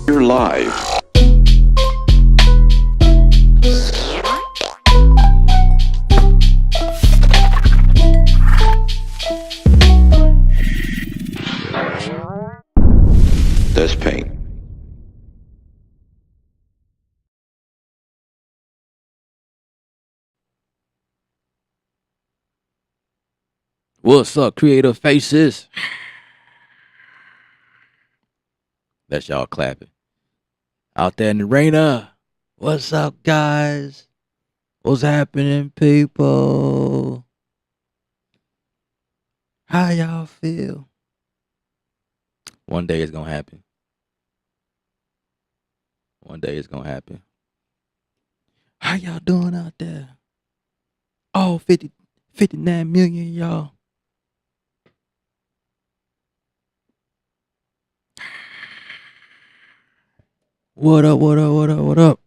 We're live. That's paint. What's up, creative faces? That's y'all clapping. Out there in the arena. What's up, guys? What's happening, people? How y'all feel? One day it's gonna happen. One day it's gonna happen. How y'all doing out there? Oh, 59 million, y'all. What up, what up, what up, what up?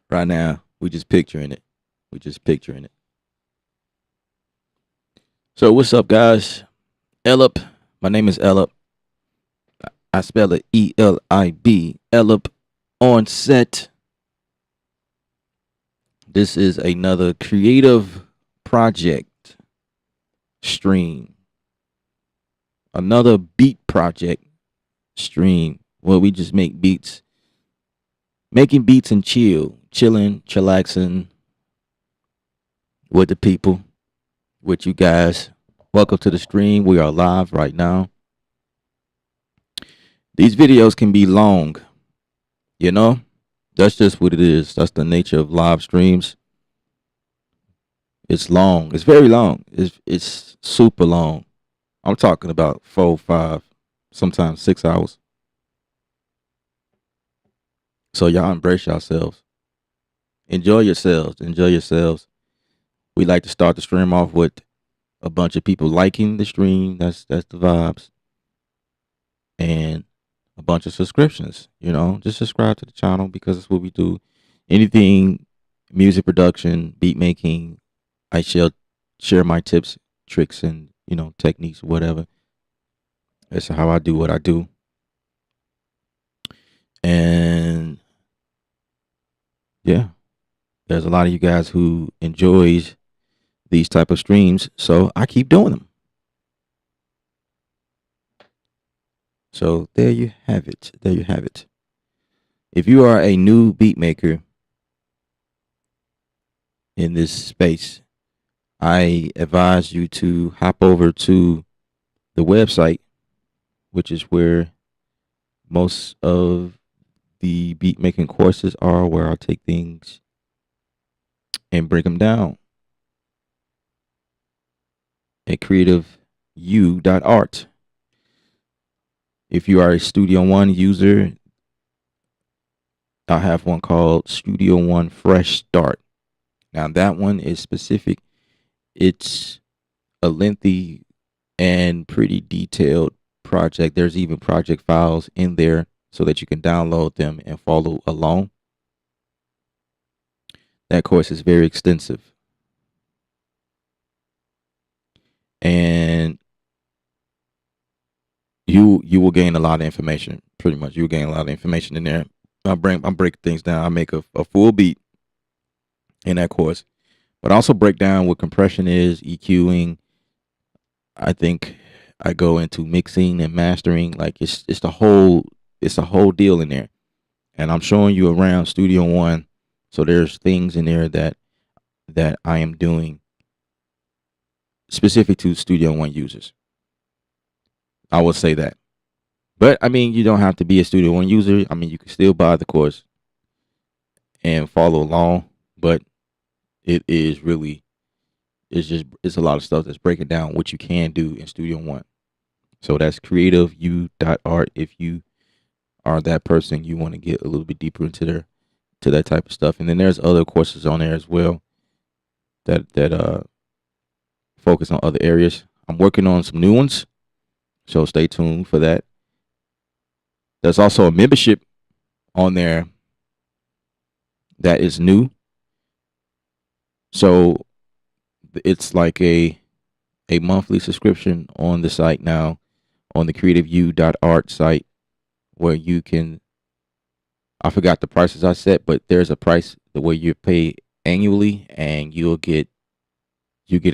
Right now, we just picturing it. We just picturing it. So what's up, guys? Elip. My name is Elip. I spell it E-L-I-B. Elip on set. This is another creative project stream. Another beat project stream where we just make beats. Making beats and chilling, chillaxing with the people, with you guys. Welcome to the stream. We are live right now. These videos can be long, you know? That's just what it is. That's the nature of live streams. It's long. It's very long. It's super long. I'm talking about 4, 5, sometimes 6 hours. So y'all embrace yourselves. Enjoy yourselves. Enjoy yourselves. We like to start the stream off with a bunch of people liking the stream. That's the vibes. And a bunch of subscriptions. You know, just subscribe to the channel because that's what we do. Anything music production, beat making, I share my tips, tricks, and techniques, whatever. That's how I do what I do. And yeah, there's a lot of you guys who enjoys these type of streams, so I keep doing them. So there you have it. There you have it. If you are a new beat maker in this space, I advise you to hop over to the website, which is where Most of the beat making courses are where I take things and break them down at creativeu.art. If you are a Studio One user, I have one called Studio One Fresh Start. Now, that one is specific. It's a lengthy and pretty detailed project. There's even project files in there so that you can download them and follow along. That course is very extensive. And you will gain a lot of information. Pretty much, you'll gain a lot of information in there. I'm breaking things down. I make a full beat in that course, but I also break down what compression is, EQing. I think I go into mixing and mastering. Like it's the whole deal in there. And I'm showing you around Studio One. So there's things in there that I am doing specific to Studio One users. I will say that. But I mean, you don't have to be a Studio One user. I mean, you can still buy the course and follow along. But it is really, it's a lot of stuff that's breaking down what you can do in Studio One. So that's creativeu.art. If you are that person, you want to get a little bit deeper into that type of stuff. And then there's other courses on there as well that focus on other areas. I'm working on some new ones, so stay tuned for that. There's also a membership on there that is new. So it's like a monthly subscription on the site now, on the creativeu.art site, where you can, I forgot the prices I set, but there's a price the way you pay annually, and you get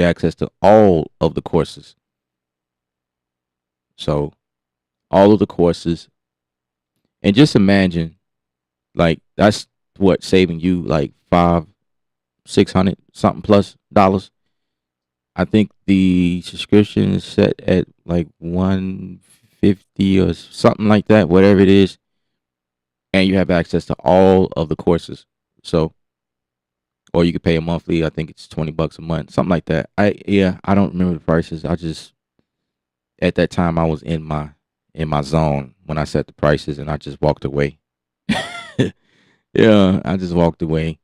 access to all of the courses. So all of the courses, and just imagine, like, that's what saving you like $500-600 something plus dollars. I think the subscription is set at like 150 or something like that, whatever it is, and you have access to all of the courses. So, or you could pay a monthly. I think it's $20 a month, something like that. I don't remember the prices. I just, at that time I was in my zone when I set the prices, and I just walked away. Yeah, I just walked away.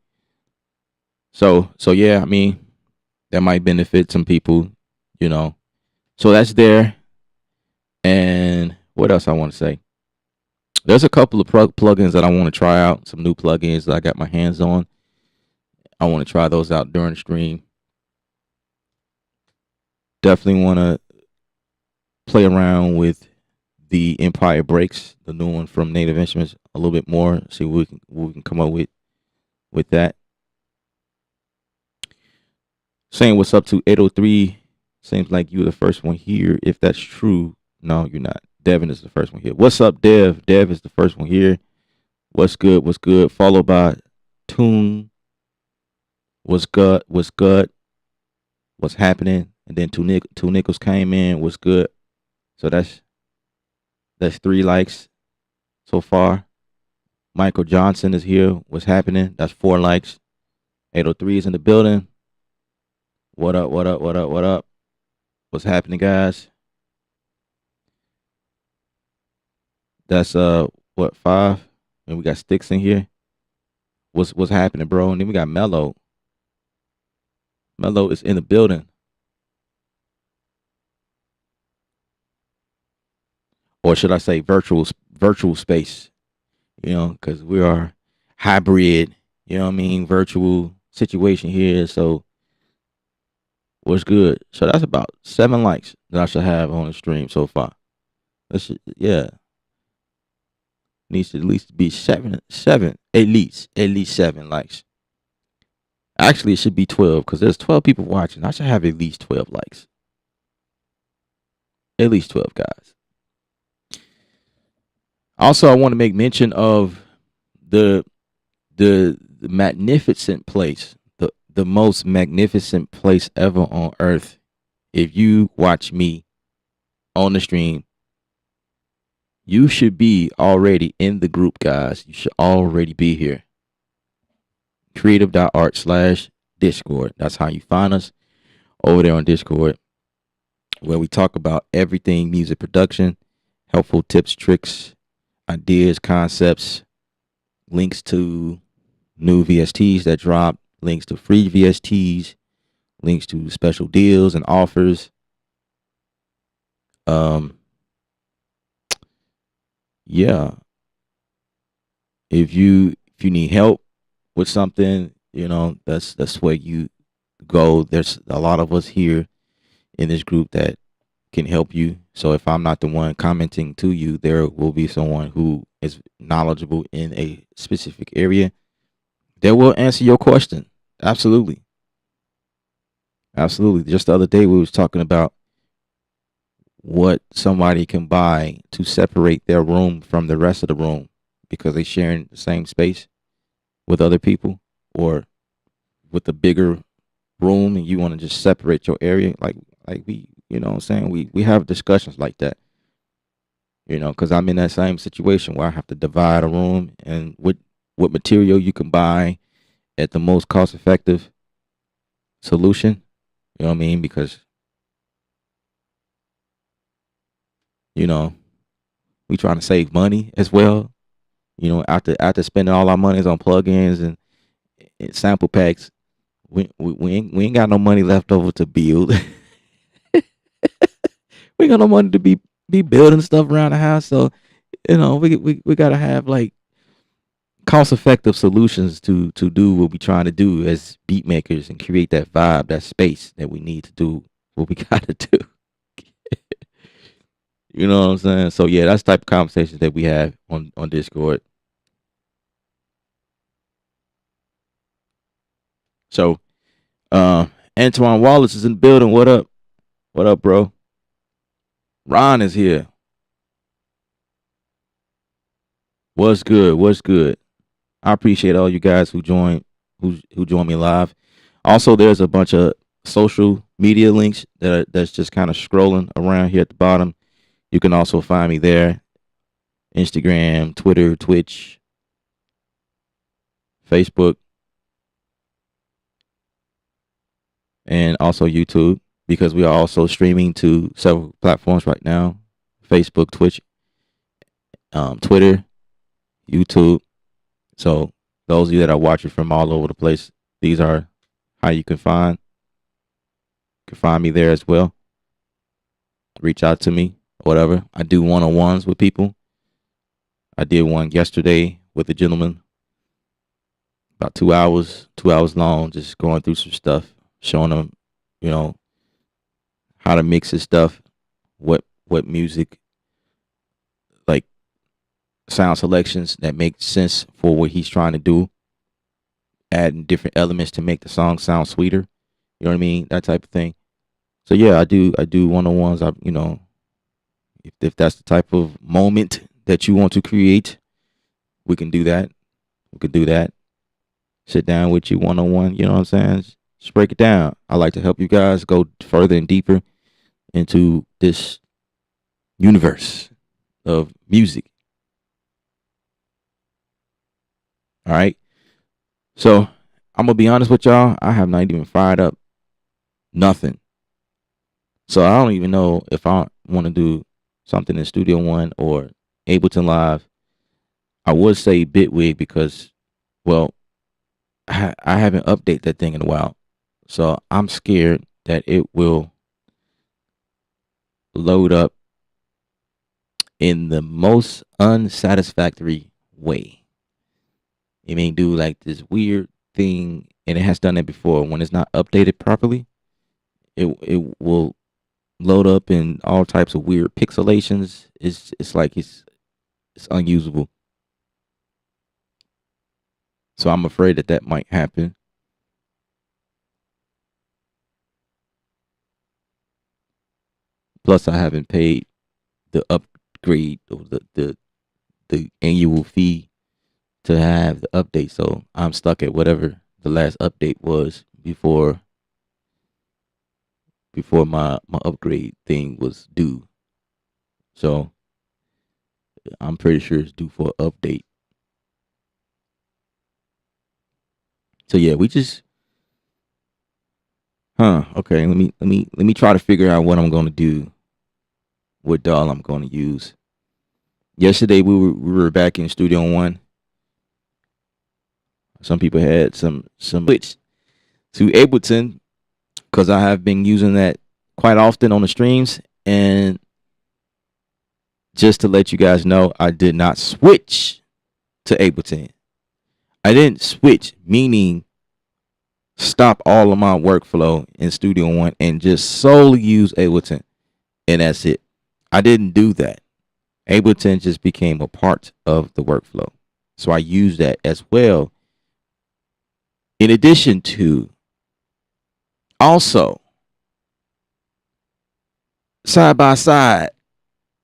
So yeah, I mean, that might benefit some people, you know. So that's there. And what else I want to say? There's a couple of plugins that I want to try out. Some new plugins that I got my hands on. I want to try those out during the stream. Definitely want to play around with the Empire Breaks, the new one from Native Instruments, a little bit more. See what we can come up with that. Saying what's up to 803. Seems like you're the first one here. If that's true, no, you're not. Devin is the first one here. What's up, Dev? Dev is the first one here. What's good? What's good? Followed by Tune. What's good? What's good? What's happening? And then two Nickels came in. What's good? So that's 3 likes so far. Michael Johnson is here. What's happening? That's 4 likes. 803 is in the building. What up? What up? What up? What up? What's happening, guys? That's what, 5? And we got Sticks in here. What's happening, bro? And then we got Mello. Mello is in the building. Or should I say virtual space? You know, because we are hybrid. You know what I mean? Virtual situation here. So what's good? So that's about 7 likes that I should have on the stream so far. Yeah. Needs to at least be seven, at least 7 likes. Actually, it should be 12 because there's 12 people watching. I should have at least 12 likes. At least 12, guys. Also, I want to make mention of the magnificent place, the most magnificent place ever on earth. If you watch me on the stream, You should be already in the group, guys. You should already be here. Creative.art/Discord. That's how you find us over there on Discord, where we talk about everything music production, helpful tips, tricks, ideas, concepts, links to new VSTs that drop, links to free VSTs, links to special deals and offers. Um, yeah, if you need help with something, that's where you go. There's a lot of us here in this group that can help you. So if I'm not the one commenting to you, there will be someone who is knowledgeable in a specific area that will answer your question. Absolutely. Absolutely. Just the other day we was talking about what somebody can buy to separate their room from the rest of the room because they sharing the same space with other people, or with a bigger room and you want to just separate your area. Like we, what I'm saying, we have discussions like that, because I'm in that same situation where I have to divide a room, and what material you can buy at the most cost effective solution. You know what I mean? Because you know we trying to save money as well. After spending all our monies on plugins and sample packs, we ain't got no money left over to build. We ain't got no money to be building stuff around the house. So we gotta have like cost effective solutions to do what we trying to do as beat makers and create that vibe, that space that we need to do what we gotta do. You know what I'm saying? So yeah, that's the type of conversations that we have on Discord. So Antoine Wallace is in the building. What up? What up, bro? Ron is here. What's good? What's good? I appreciate all you guys who joined me live. Also, there's a bunch of social media links that's just kind of scrolling around here at the bottom. You can also find me there: Instagram, Twitter, Twitch, Facebook, and also YouTube, because we are also streaming to several platforms right now: Facebook, Twitch, Twitter, YouTube. So those of you that are watching from all over the place, these are how you can find me there as well. Reach out to me, whatever. I do one-on-ones with people. I did one yesterday with a gentleman, about 2 hours long, just going through some stuff, showing him, you know, how to mix his stuff, what music, like sound selections that make sense for what he's trying to do, adding different elements to make the song sound sweeter. You know what I mean? That type of thing. So yeah, I do one-on-ones. If that's the type of moment that you want to create, we can do that. We could do that. Sit down with you one-on-one. You know what I'm saying? Just break it down. I like to help you guys go further and deeper into this universe of music. All right. So I'm gonna be honest with y'all. I have not even fired up nothing. So I don't even know if I want to do something in Studio One or Ableton Live. I would say Bitwig because, well, I haven't updated that thing in a while, so I'm scared that it will load up in the most unsatisfactory way. It may do like this weird thing, and it has done it before. When it's not updated properly, it will load up in all types of weird pixelations. It's like it's unusable. So I'm afraid that might happen. Plus, I haven't paid the upgrade or the annual fee to have the update, so I'm stuck at whatever the last update was before my upgrade thing was due. So I'm pretty sure it's due for an update. So yeah, we just okay, let me try to figure out what I'm gonna do, what doll I'm gonna use. Yesterday we were back in Studio One. Some people had some switch to Ableton because I have been using that quite often on the streams. And just to let you guys know, I did not switch to Ableton. I didn't switch, meaning stop all of my workflow in Studio One and just solely use Ableton, and that's it. I didn't do that. Ableton just became a part of the workflow. So I use that as well, in addition to also side by side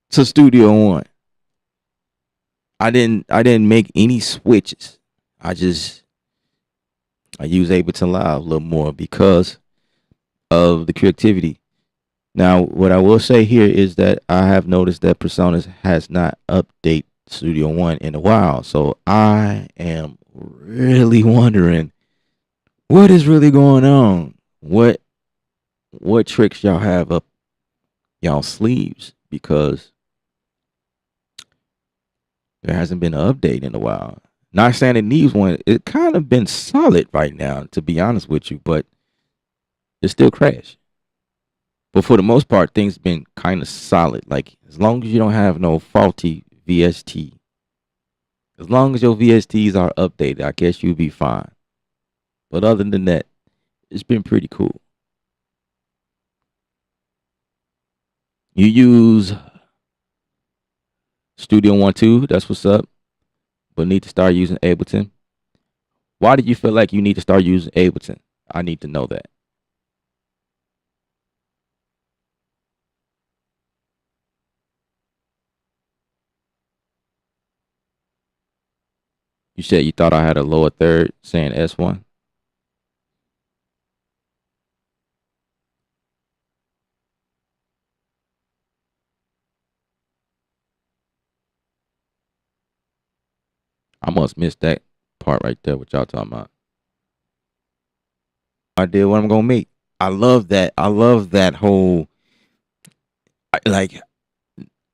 to Studio One. I didn't make any switches. I just I use Ableton Live a little more because of the creativity. Now, what I will say here is that I have noticed that Personas has not updated Studio One in a while, so I am really wondering what is really going on. What tricks y'all have up y'all sleeves, because there hasn't been an update in a while. Not saying it needs one. It kind of been solid right now, to be honest with you, but it still crashed. But for the most part, things been kind of solid. Like, as long as you don't have no faulty VST, as long as your VSTs are updated, I guess you'll be fine. But other than that, it's been pretty cool. You use Studio One too. That's what's up. But need to start using Ableton. Why did you feel like you need to start using Ableton? I need to know that. You said you thought I had a lower third saying S1. I must miss that part right there. What y'all talking about? I did what I'm gonna make. I love that. I love that whole like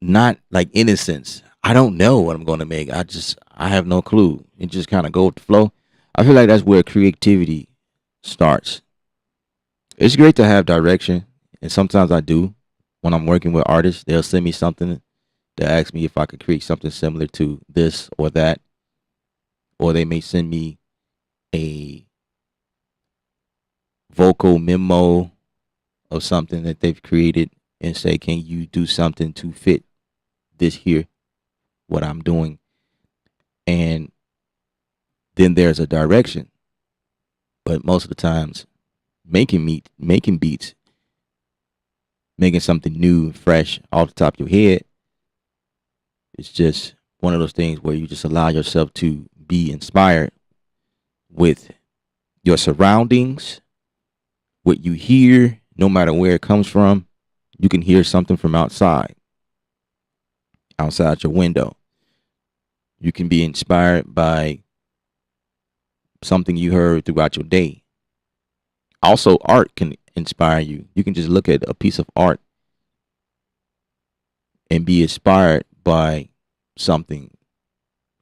not like innocence. I don't know what I'm gonna make. I have no clue. It just kind of go with the flow. I feel like that's where creativity starts. It's great to have direction, and sometimes I do. When I'm working with artists, they'll send me something. They ask me if I could create something similar to this or that, or they may send me a vocal memo of something that they've created and say, "Can you do something to fit this here, what I'm doing?" And then there's a direction. But most of the times, making beats, making something new and fresh off the top of your head, it's just one of those things where you just allow yourself to be inspired with your surroundings, what you hear, no matter where it comes from. You can hear something from outside your window. You can be inspired by something you heard throughout your day. Also, art can inspire you. You can just look at a piece of art and be inspired by something,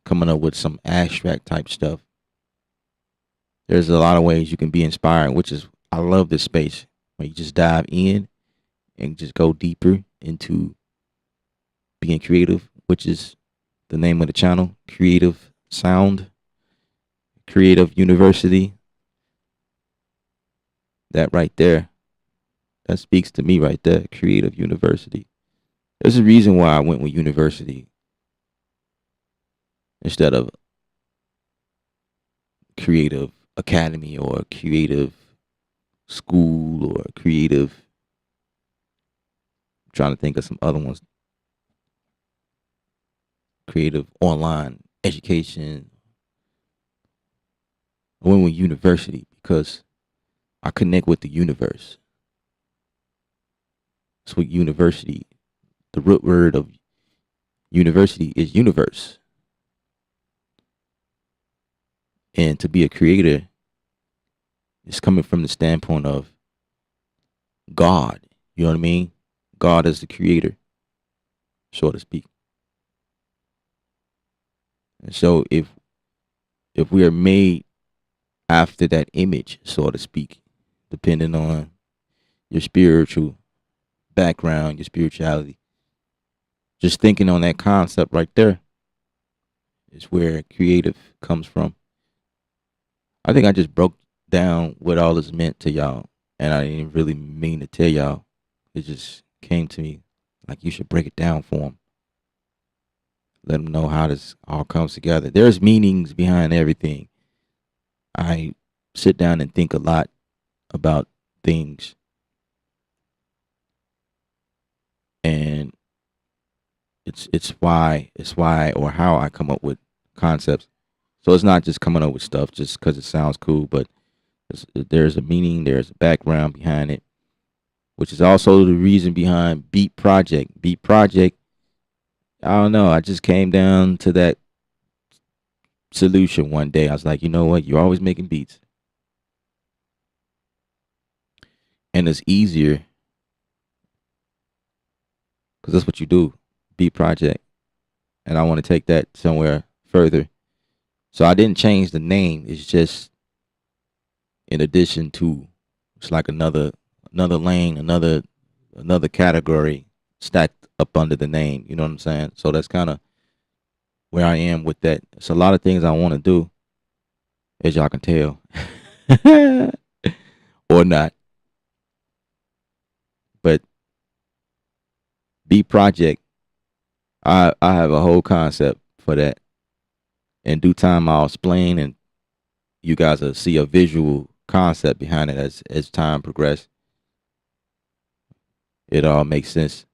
coming up with some abstract type stuff. There's a lot of ways you can be inspired, which is, I love this space where you just dive in and just go deeper into being creative, which is the name of the channel, Creative Sound, Creative University. That right there, that speaks to me right there, Creative University. There's a reason why I went with university instead of creative academy or creative school or creative. I'm trying to think of some other ones. Creative online education. I went with university because I connect with the universe. That's what university, the root word of University is universe. And to be a creator is coming from the standpoint of God. You know what I mean? God is the creator, so to speak. And so if we are made after that image, so to speak, depending on your spiritual background, your spirituality, just thinking on that concept right there is where creative comes from. I think I just broke down what all this meant to y'all, and I didn't really mean to tell y'all. It just came to me like you should break it down for them. Let them know how this all comes together. There's meanings behind everything. I sit down and think a lot about things, and it's why or how I come up with concepts. So it's not just coming up with stuff just because it sounds cool, but there's a meaning, there's a background behind it, which is also the reason behind Beat Project. Beat Project, I don't know, I just came down to that solution one day. I was like, you know what? You're always making beats, and it's easier because that's what you do. Beat Project, and I want to take that somewhere further. So I didn't change the name. It's just in addition to, it's like another lane, another category stacked up under the name. You know what I'm saying? So that's kind of where I am with that. It's a lot of things I want to do, as y'all can tell, or not. But B Project, I have a whole concept for that. In due time, I'll explain, and you guys will see a visual concept behind it as time progresses. It all makes sense.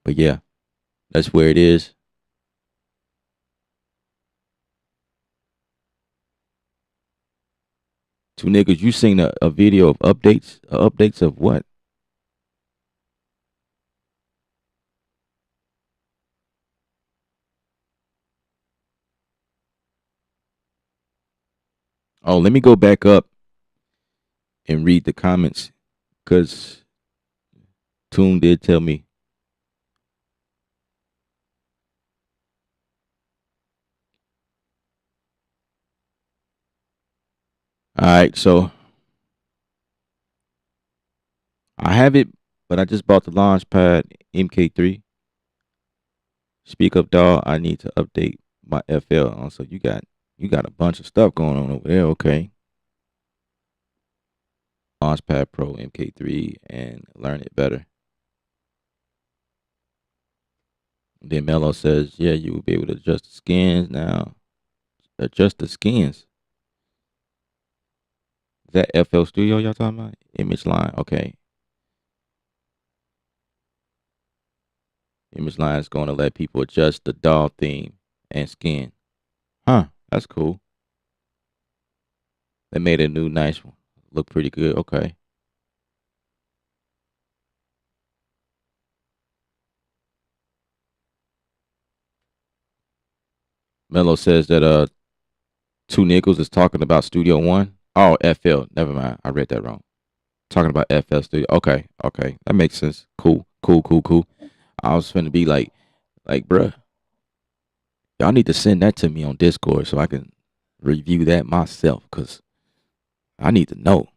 But yeah, that's where it is. Two niggas, you seen a video of updates of what? Oh, let me go back up and read the comments because Toon did tell me. All right, so I have it, but I just bought the Launchpad MK3. Speak up, dog. I need to update my FL. So you got a bunch of stuff going on over there. Okay, Launchpad Pro MK3 and learn it better. Then Mello says, yeah, you will be able to adjust the skins now. Adjust the skins. Is that FL Studio y'all talking about? Image line. Okay. Image line is going to let people adjust the doll theme and skin. Huh. That's cool. They made a new nice one. Look pretty good. Okay. Mello says that Two Nickels is talking about Studio One. Oh, FL. Never mind. I read that wrong. Talking about FL Studio. Okay. Okay. That makes sense. Cool. Cool. Cool. Cool. I was finna be like, bruh, y'all need to send that to me on Discord so I can review that myself because I need to know.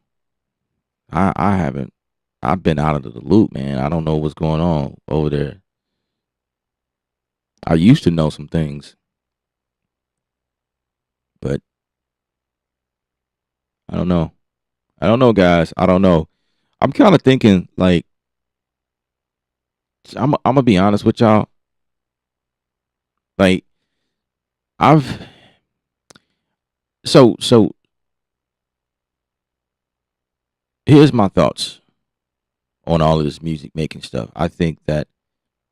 I haven't. I've been out of the loop, man. I don't know what's going on over there. I used to know some things, but I don't know. I don't know, guys. I don't know. I'm kind of thinking like I'm gonna be honest with y'all. Like I've so here's my thoughts on all of this music making stuff. I think that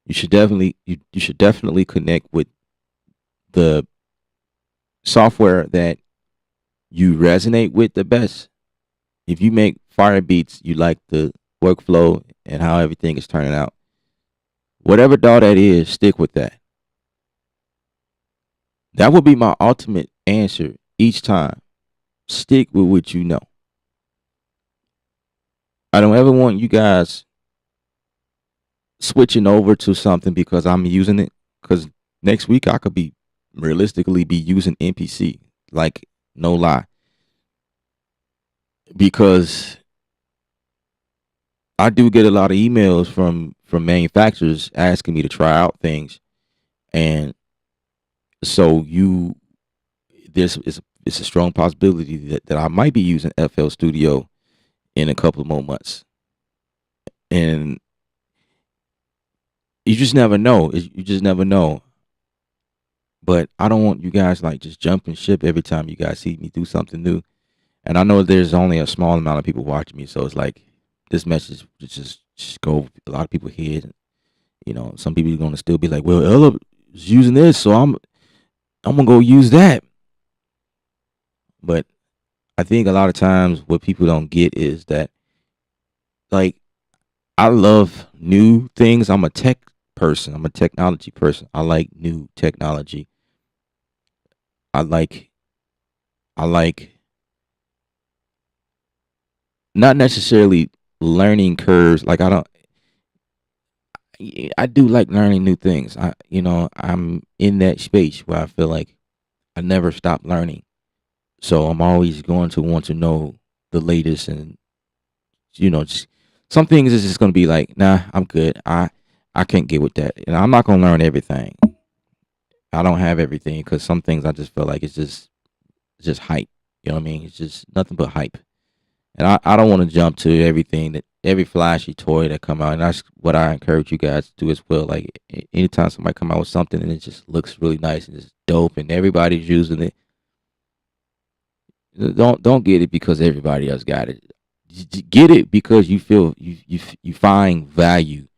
you should definitely connect with the software that you resonate with the best. If you make fire beats, you like the workflow and how everything is turning out. Whatever DAW that is, stick with that. That would be my ultimate answer each time. Stick with what you know. I don't ever want you guys switching over to something because I'm using it. Because next week I could be realistically be using MPC. Like, no lie. Because I do get a lot of emails from manufacturers asking me to try out things, and so it's a strong possibility that I might be using FL Studio in a couple of more months, and you just never know. You just never know. But I don't want you guys like just jumping ship every time you guys see me do something new. And I know there's only a small amount of people watching me, so it's like this message just go over a lot of people's head. You know, some people are gonna still be like, "Well, Ella is using this, so I'm gonna go use that." But I think a lot of times what people don't get is that, like, I love new things. I'm a tech person. I'm a technology person. I like new technology. I like I like not necessarily learning curves. Like, I do like learning new things. I'm in that space where I feel like I never stop learning. So I'm always going to want to know the latest, and just some things is just going to be like, nah, I'm good. I can't get with that, and I'm not going to learn everything. I don't have everything because some things I just feel like it's just hype. You know what I mean? It's just nothing but hype. And I don't want to jump to every flashy toy that come out, and that's what I encourage you guys to do as well. Like, anytime somebody come out with something and it just looks really nice and it's dope and everybody's using it, don't get it because everybody else got it. Get it because you feel you find value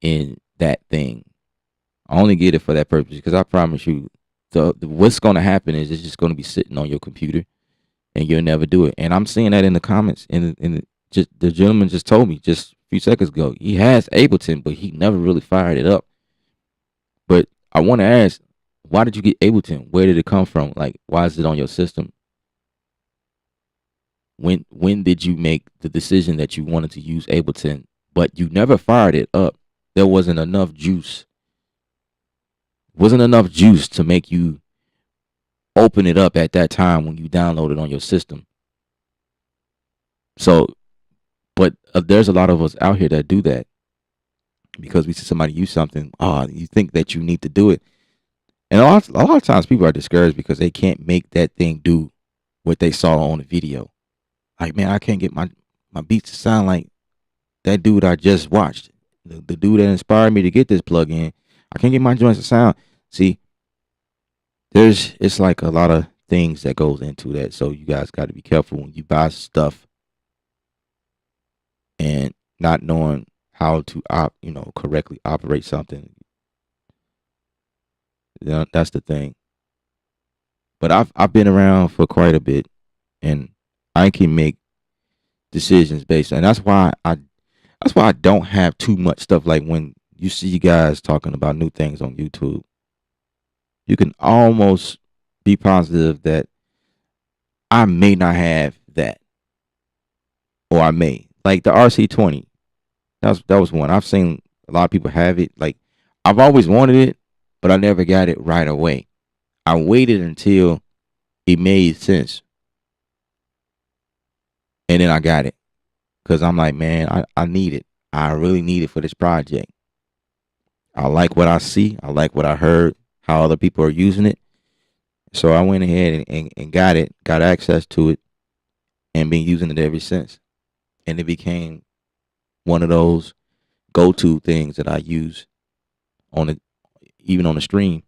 in that thing. I only get it for that purpose because I promise you, what's going to happen is it's just going to be sitting on your computer and you'll never do it. And I'm seeing that in the comments. Just the gentleman just told me just a few seconds ago he has Ableton, but he never really fired it up. But I want to ask, why did you get Ableton? Where did it come from? Like, why is it on your system? When did you make the decision that you wanted to use Ableton, but you never fired it up? There wasn't enough juice. Wasn't enough juice to make you open it up at that time when you download it on your system. So, but there's a lot of us out here that do that because we see somebody use something. Oh, you think that you need to do it, and a lot of times people are discouraged because they can't make that thing do what they saw on the video. Like, man, I can't get my beats to sound like that dude I just watched. The dude that inspired me to get this plug-in. I can't get my joints to sound. See, it's like a lot of things that goes into that. So you guys got to be careful when you buy stuff and not knowing how to correctly operate something. That's the thing. But I've been around for quite a bit, and I can make decisions based on. And that's why I don't have too much stuff. Like, when you see you guys talking about new things on YouTube, you can almost be positive that I may not have that, or I may, like the RC20. That was one I've seen a lot of people have it. Like, I've always wanted it, but I never got it right away. I waited until it made sense, and then I got it because I'm like, man, I need it. I really need it for this project. I like what I see. I like what I heard, how other people are using it. So I went ahead and got it, got access to it, and been using it ever since. And it became one of those go-to things that I use on it, even on the stream.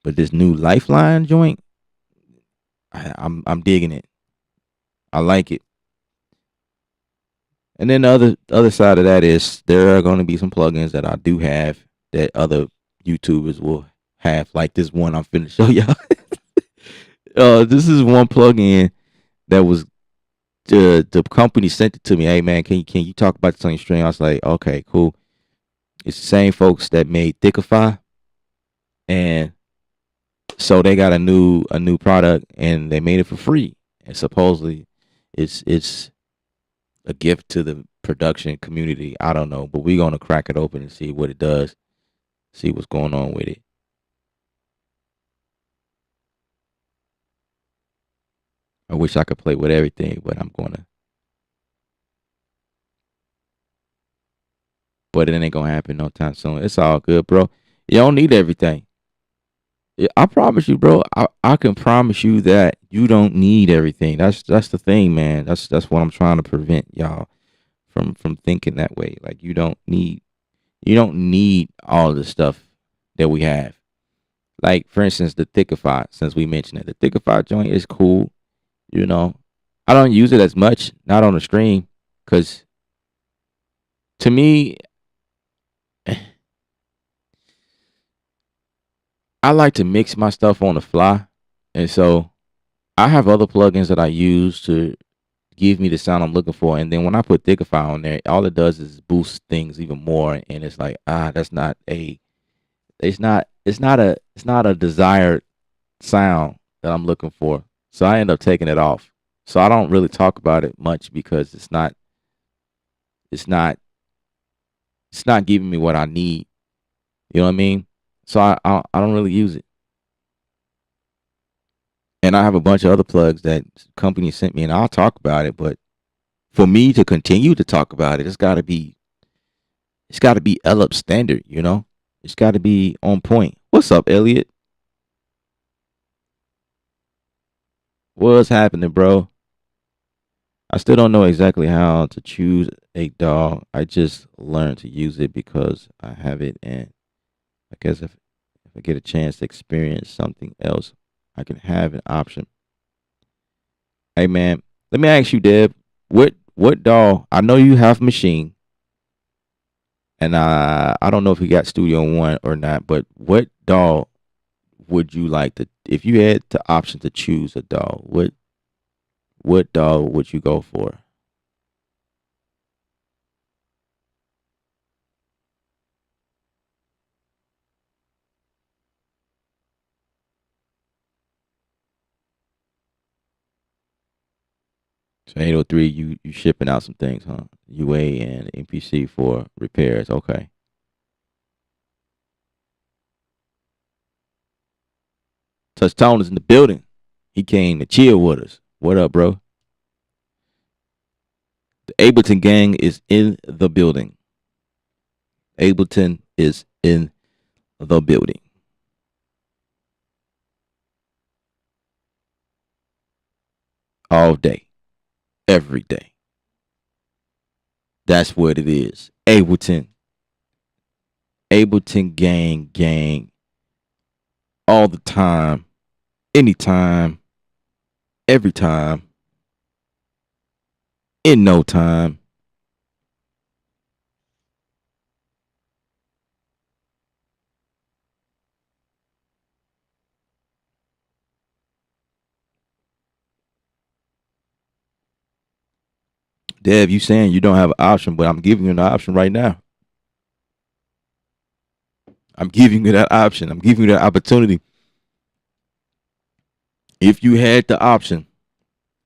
But this new Lifeline joint, I'm digging it. I like it. And then the other side of that is there are going to be some plugins that I do have that other YouTubers will have, like this one I'm finna show y'all. This is one plugin that was the company sent it to me. Hey man, can you talk about this on your stream? I was like, okay, cool. It's the same folks that made Thickify, and so they got a new product, and they made it for free. And supposedly, it's a gift to the production community. I don't know, but we're gonna crack it open and see what it does. See what's going on with it. I wish I could play with everything, but I'm gonna. But it ain't gonna happen no time soon. It's all good, bro. You don't need everything. I promise you, bro. I can promise you that you don't need everything. That's the thing, man. That's what I'm trying to prevent y'all from thinking that way. Like you don't need all the stuff that we have. Like for instance, the Thickify. Since we mentioned it, the Thickify joint is cool. You know, I don't use it as much, not on the stream, because to me, I like to mix my stuff on the fly, and so I have other plugins that I use to give me the sound I'm looking for. And then when I put Thickify on there, all it does is boost things even more. And it's like, that's not a, it's not a desired sound that I'm looking for. So I end up taking it off. So I don't really talk about it much because it's not, it's not giving me what I need. You know what I mean? So I don't really use it. And I have a bunch of other plugs that companies sent me, and I'll talk about it. But for me to continue to talk about it, it's got to be Ellup standard. It's got to be on point. What's up, Elliot? What's happening, bro? I still don't know exactly how to choose a dog. I just learned to use it because I have it, and I guess if I get a chance to experience something else, I can have an option. Hey, man, let me ask you, Deb, what dog? I know you have machine, and I don't know if you got Studio One or not, but what dog would you like to? If you had the option to choose a dog, what dog would you go for? So 803, you shipping out some things, huh? UA and MPC for repairs. Okay. Touch Tone is in the building. He came to chill with us. What up, bro? The Ableton gang is in the building. Ableton is in the building all day, every day. That's what it is. Ableton gang, gang, all the time, anytime, every time, in no time. Dev, you saying you don't have an option, but I'm giving you an option right now. I'm giving you that option. I'm giving you that opportunity. If you had the option,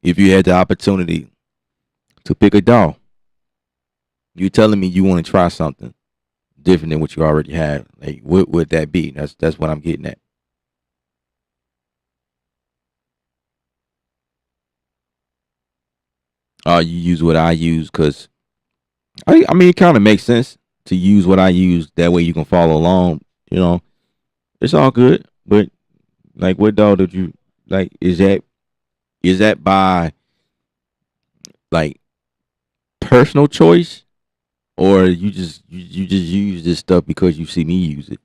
if you had the opportunity to pick a doll, you telling me you want to try something different than what you already have. Like, what would that be? That's what I'm getting at. You use what I use because I mean it kind of makes sense to use what I use. That way you can follow along. You know, it's all good. But like, what doll did you like? Is that by like personal choice, or you just use this stuff because you see me use it?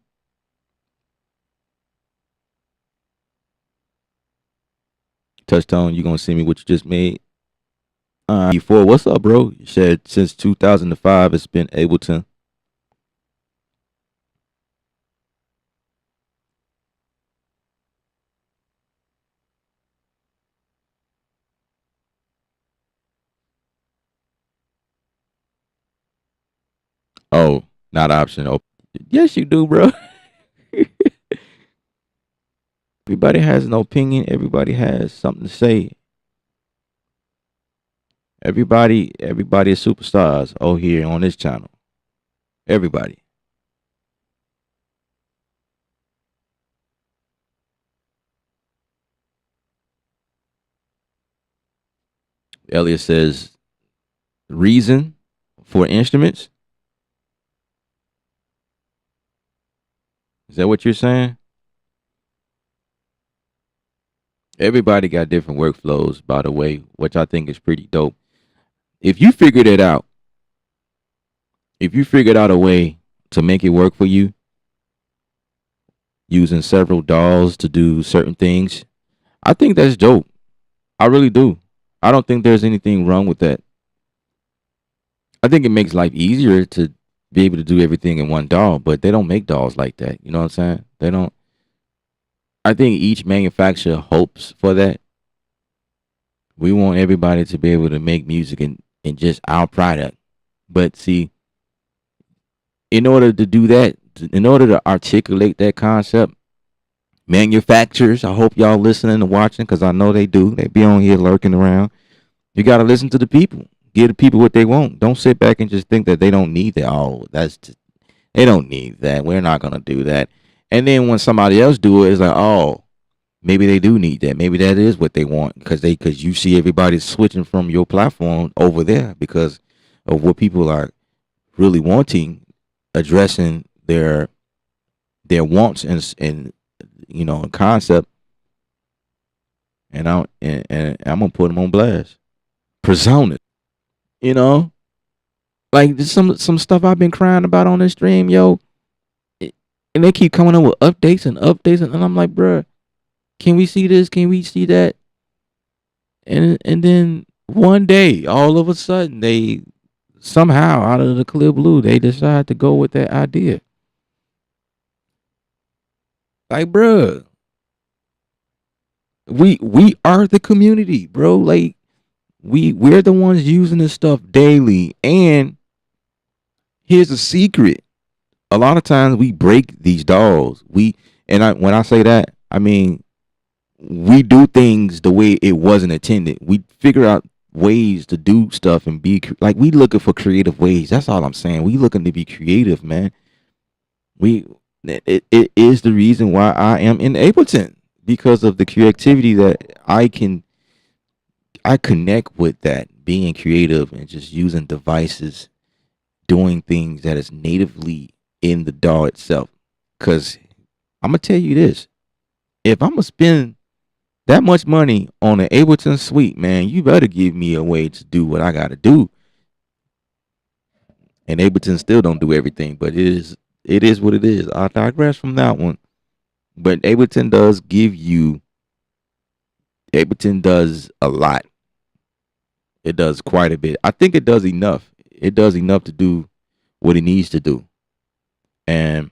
Touchstone, you gonna send me what you just made? Before, what's up, bro? You said since 2005 it's been Ableton. Oh. Not optional. Yes, you do, bro. Everybody has an opinion. Everybody has something to say. Everybody is superstars. Oh, here on this channel. Everybody. Elliot says reason for instruments. Is that what you're saying? Everybody got different workflows, by the way, which I think is pretty dope. If you figured it out, if you figured out a way to make it work for you, using several dolls to do certain things, I think that's dope. I really do. I don't think there's anything wrong with that. I think it makes life easier to be able to do everything in one doll, but they don't make dolls like that. You know what I'm saying? They don't. I think each manufacturer hopes for that. We want everybody to be able to make music and just our product. But see, in order to do that, in order to articulate that concept, manufacturers, I hope y'all listening and watching because I know they do. They be on here lurking around. You got to listen to the people. Give the people what they want. Don't sit back and just think that they don't need that. Oh, they don't need that. We're not gonna do that. And then when somebody else do it, it's like, oh, maybe they do need that. Maybe that is what they want because you see everybody switching from your platform over there because of what people are really wanting, addressing their wants and concept. And I'm gonna put them on blast. Persona, you know, like there's some stuff I've been crying about on this stream, yo. And they keep coming up with updates and updates, and I'm like, bruh, can we see this? Can we see that? And then one day, all of a sudden, they somehow out of the clear blue, they decide to go with that idea. Like, bruh, we are the community, bro. Like, we're the ones using this stuff daily. And here's a secret: a lot of times we break these dolls. When I say that, I mean we do things the way it wasn't intended. We figure out ways to do stuff and be like we looking for creative ways. That's all I'm saying. We looking to be creative, man. We it is the reason why I am in Ableton because of the creativity that I connect with that being creative and just using devices, doing things that is natively in the DAW itself. Cause I'm gonna tell you this: if I'm gonna spend that much money on an Ableton suite, man, you better give me a way to do what I gotta do. And Ableton still don't do everything, but it is what it is. I digress from that one. But Ableton does a lot. It does quite a bit. I think it does enough. It does enough to do what it needs to do. And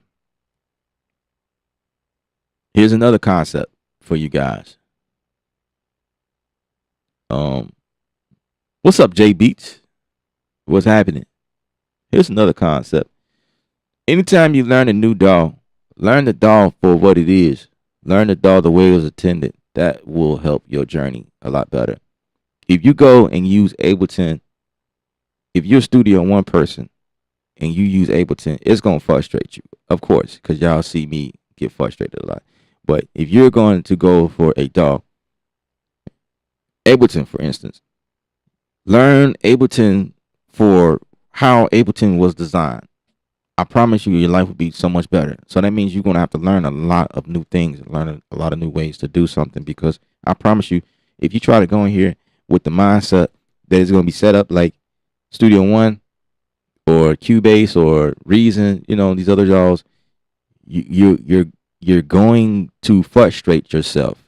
here's another concept for you guys. What's up, J Beats? What's happening? Here's another concept. Anytime you learn a new DAW, learn the DAW for what it is. Learn the DAW the way it was intended. That will help your journey a lot better. If you go and use Ableton, if you're a Studio One person and you use Ableton, it's gonna frustrate you, of course, because y'all see me get frustrated a lot. But if you're going to go for a DAW, Ableton, for instance, learn Ableton for how Ableton was designed. I promise you, your life will be so much better. So that means you're going to have to learn a lot of new things, learn a lot of new ways to do something. Because I promise you, if you try to go in here with the mindset that it's going to be set up like Studio One or Cubase or Reason, these other jobs, you're going to frustrate yourself.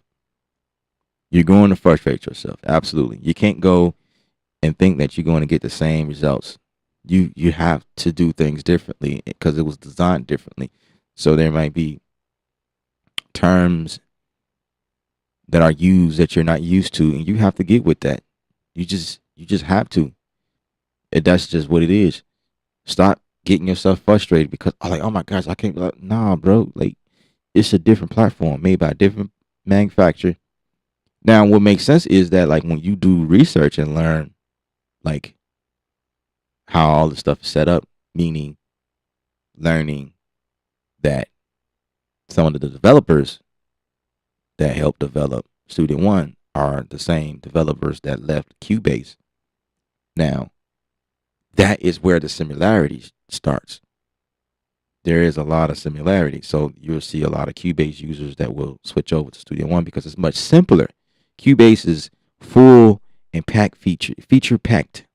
You're going to frustrate yourself. Absolutely. You can't go and think that you're going to get the same results. You have to do things differently because it was designed differently. So there might be terms that are used that you're not used to, and you have to get with that. You just have to. And that's just what it is. Stop getting yourself frustrated because I'm like, oh my gosh, I can't. Like, nah, bro. Like, it's a different platform made by a different manufacturer. Now, what makes sense is that like when you do research and learn like how all the stuff is set up, meaning learning that some of the developers that helped develop Student One are the same developers that left Cubase. Now, that is where the similarity starts. There is a lot of similarity. So you'll see a lot of Cubase users that will switch over to Studio One because it's much simpler. Cubase is full and packed feature packed.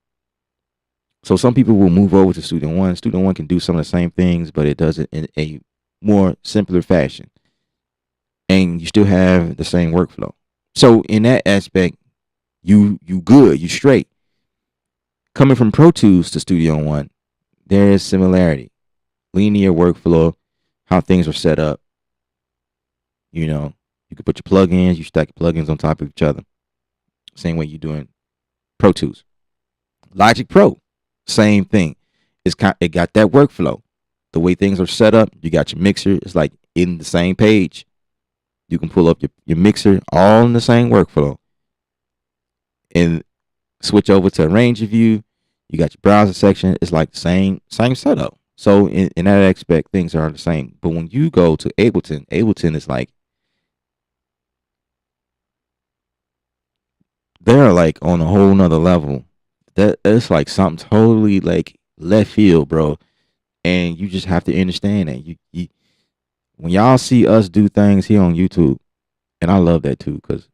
So some people will move over to Studio One. Studio One can do some of the same things, but it does it in a more simpler fashion. And you still have the same workflow. So in that aspect, you good, you straight. Coming from Pro Tools to Studio One, there is similarity. Linear workflow, how things are set up. You know, you can put your plugins, you stack your plugins on top of each other. Same way you do in Pro Tools. Logic Pro, same thing. It got that workflow. The way things are set up, you got your mixer. It's like in the same page. You can pull up your mixer all in the same workflow. And switch over to Arranger View. You got your browser section. It's like the same setup. So in that aspect, things are the same. But when you go to Ableton is like they're like on a whole nother level. That's like something totally like left field, bro. And you just have to understand that you when y'all see us do things here on YouTube, and I love that too, because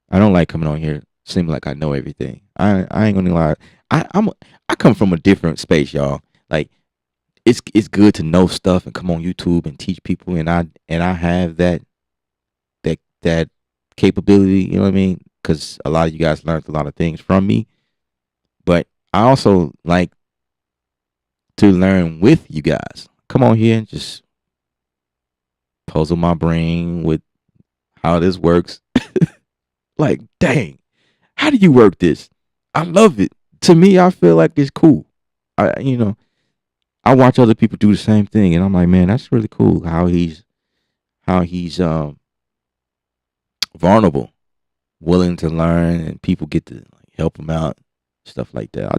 I don't like coming on here seeming like I know everything. I ain't gonna lie. I come from a different space, y'all. Like it's good to know stuff and come on YouTube and teach people, and I have that capability. You know what I mean? Because a lot of you guys learned a lot of things from me, but I also like to learn with you guys. Come on here and just puzzle my brain with how this works. Like, dang, how do you work this? I love it. To me, I feel like it's cool. I watch other people do the same thing, and I'm like, man, that's really cool. How he's vulnerable, willing to learn, and people get to like, help him out, stuff like that. I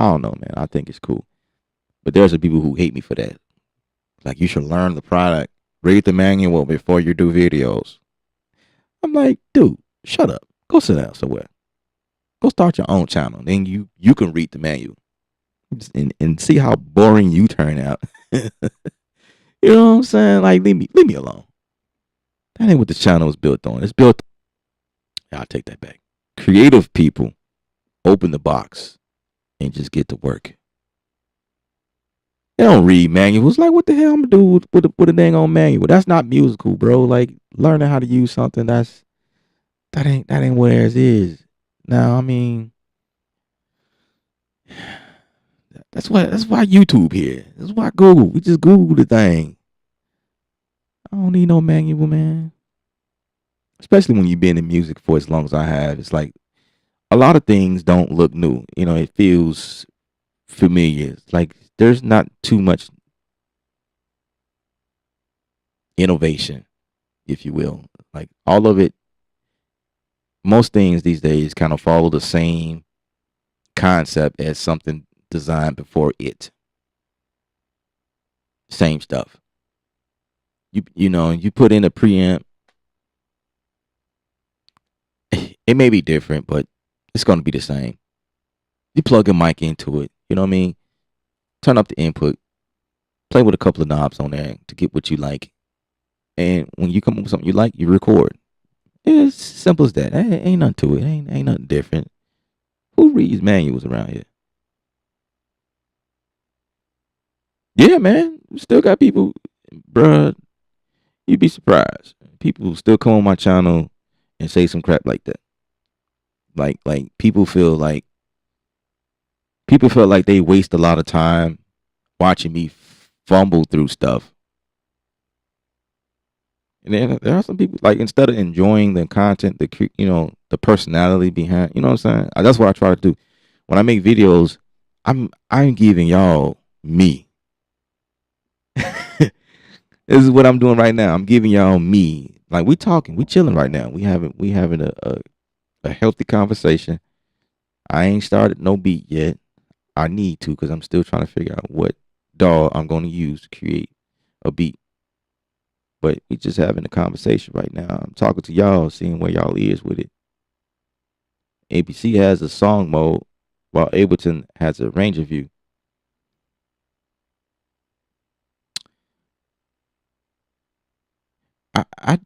don't know, man. I think it's cool. But there's some people who hate me for that. Like, you should learn the product, read the manual before you do videos. I'm like, dude, shut up. Go sit down somewhere. Go start your own channel. Then you can read the manual and see how boring you turn out. You know what I'm saying? Like, leave me alone. That ain't what the channel is built on. It's built. I'll take that back. Creative people open the box and just get to work. They don't read manuals. Like, what the hell I'm gonna do with a dang on manual? That's not musical, bro. Like, learning how to use something that ain't where it is. Now, I mean, that's why YouTube here. That's why Google. We just Google the thing. I don't need no manual, man. Especially when you've been in music for as long as I have. It's like a lot of things don't look new. You know, it feels familiar. It's like there's not too much innovation, if you will. Like all of it, most things these days kind of follow the same concept as something designed before it. Same stuff. You put in a preamp. It may be different, but it's going to be the same. You plug a mic into it. You know what I mean? Turn up the input. Play with a couple of knobs on there to get what you like. And when you come up with something you like, you record. It's simple as that. Ain't nothing to it. Ain't nothing different. Who reads manuals around here? Yeah, man. Still got people, bruh. You'd be surprised. People still come on my channel and say some crap like that. Like people feel like they waste a lot of time watching me fumble through stuff. And then there are some people like instead of enjoying the content, the personality behind, you know what I'm saying? That's what I try to do. When I make videos, I'm giving y'all me. This is what I'm doing right now. I'm giving y'all me. Like we talking, we chilling right now. We having a healthy conversation. I ain't started no beat yet. I need to because I'm still trying to figure out what DAW I'm going to use to create a beat. But we just having a conversation right now. I'm talking to y'all, seeing where y'all is with it. ABC has a song mode, while Ableton has a range of view. I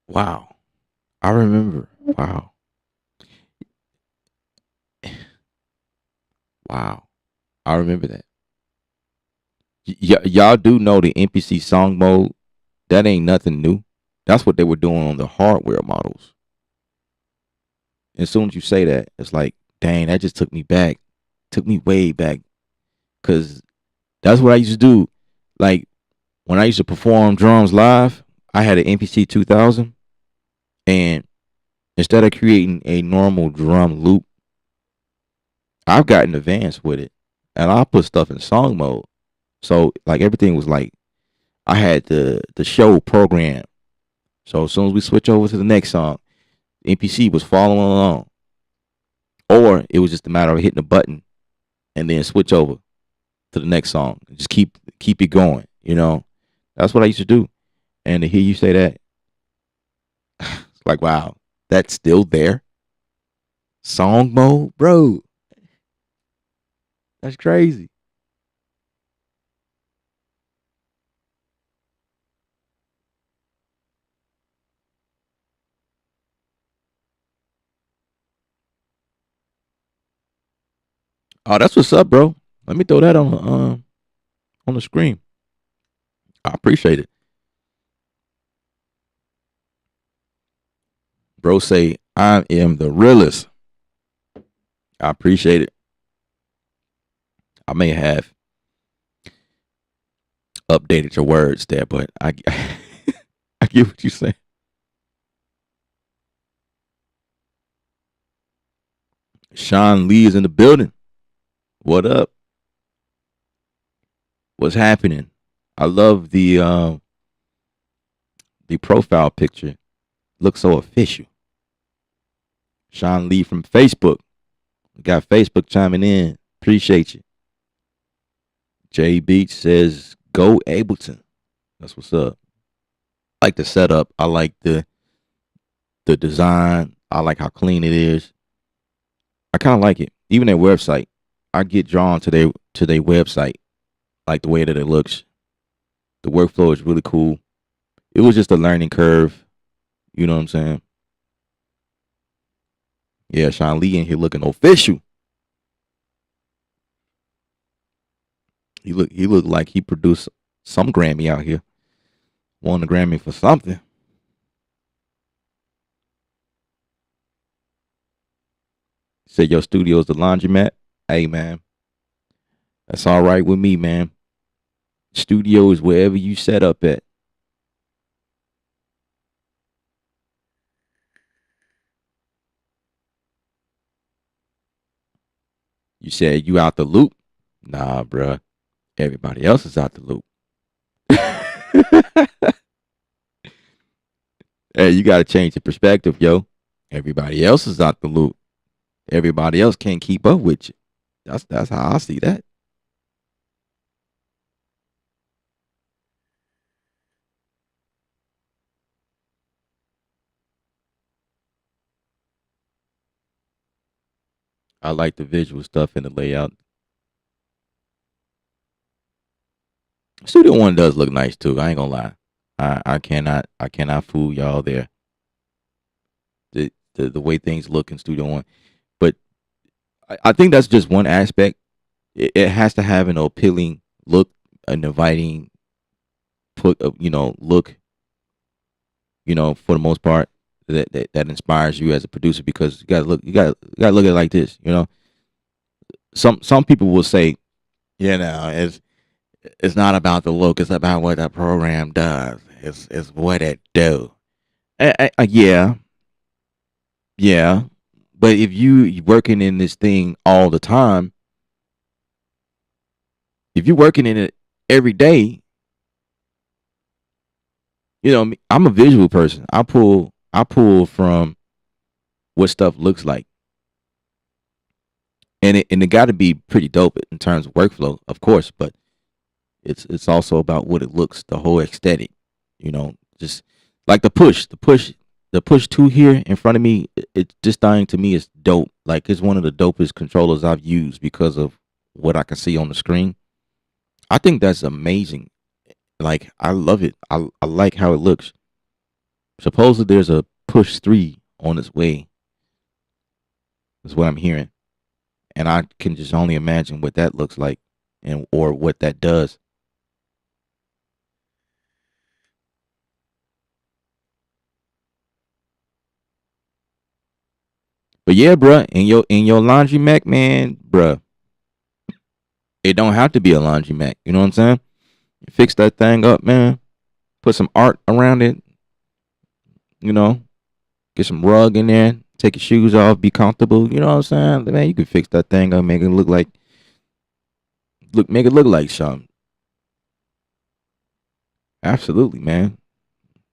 wow. I remember. Wow. Wow. I remember that. Y'all do know the MPC song mode. That ain't nothing new. That's what they were doing on the hardware models. And as soon as you say that, it's like, dang, that just took me back. Took me way back. Cause that's what I used to do. Like when I used to perform drums live, I had an MPC 2000, and instead of creating a normal drum loop, I've gotten advanced with it, and I put stuff in song mode. So like everything was like I had the show program. So as soon as we switch over to the next song, the NPC was following along, or it was just a matter of hitting a button and then switch over to the next song. Just keep it going. That's what I used to do. And to hear you say that, it's like wow, that's still there. Song mode, bro. That's crazy. Oh, that's what's up, bro. Let me throw that on the screen. I appreciate it. Bro say I am the realest. I appreciate it. I may have updated your words there, but I I get what you say. Sean Lee is in the building. What up? What's happening? I love the profile picture. Looks so official. Sean Lee from Facebook. We got Facebook chiming in. Appreciate you. Jay Beach says go Ableton. That's what's up. I like the setup. I like the design. I like how clean it is. I kind of like it. Even their website, I get drawn to their website, like the way that it looks. The workflow is really cool. It was just a learning curve. You know what I'm saying? Yeah, Sean Lee in here looking official. He looked like he produced some Grammy out here. Won a Grammy for something. Said your studio's the laundromat. Hey man, that's all right with me, man. Studio is wherever you set up at. You said you out the loop. Nah, bruh. Everybody else is out the loop. Hey, you gotta change the perspective, yo. Everybody else is out the loop. Everybody else can't keep up with you. That's how I see that. I like the visual stuff and the layout. Studio One does look nice too. I ain't gonna lie. I cannot fool y'all there. The way things look in Studio One, but I think that's just one aspect. It has to have an appealing look, an inviting look. For the most part, that inspires you as a producer because you gotta look at it like this. Some people will say, it's not about the look, it's about what the program does. It's what it do. Yeah, yeah. But if you working in this thing all the time, If you're working in it every day, I'm a visual person. I pull from what stuff looks like, and it got to be pretty dope in terms of workflow, of course. But it's also about what it looks, the whole aesthetic. Just like the push two here in front of me. It's this thing to me is dope. Like it's one of the dopest controllers I've used because of what I can see on the screen. I think that's amazing. Like I love it. I like how it looks. Supposedly there's a push three on its way. Is what I'm hearing, and I can just only imagine what that looks like, and or what that does. But yeah, bruh, in your laundry mac, man, bruh, it don't have to be a laundry mac. You know what I'm saying? Fix that thing up, man. Put some art around it. You know, get some rug in there. Take your shoes off. Be comfortable. You know what I'm saying? Man, you can fix that thing up. Make it look like something. Absolutely, man.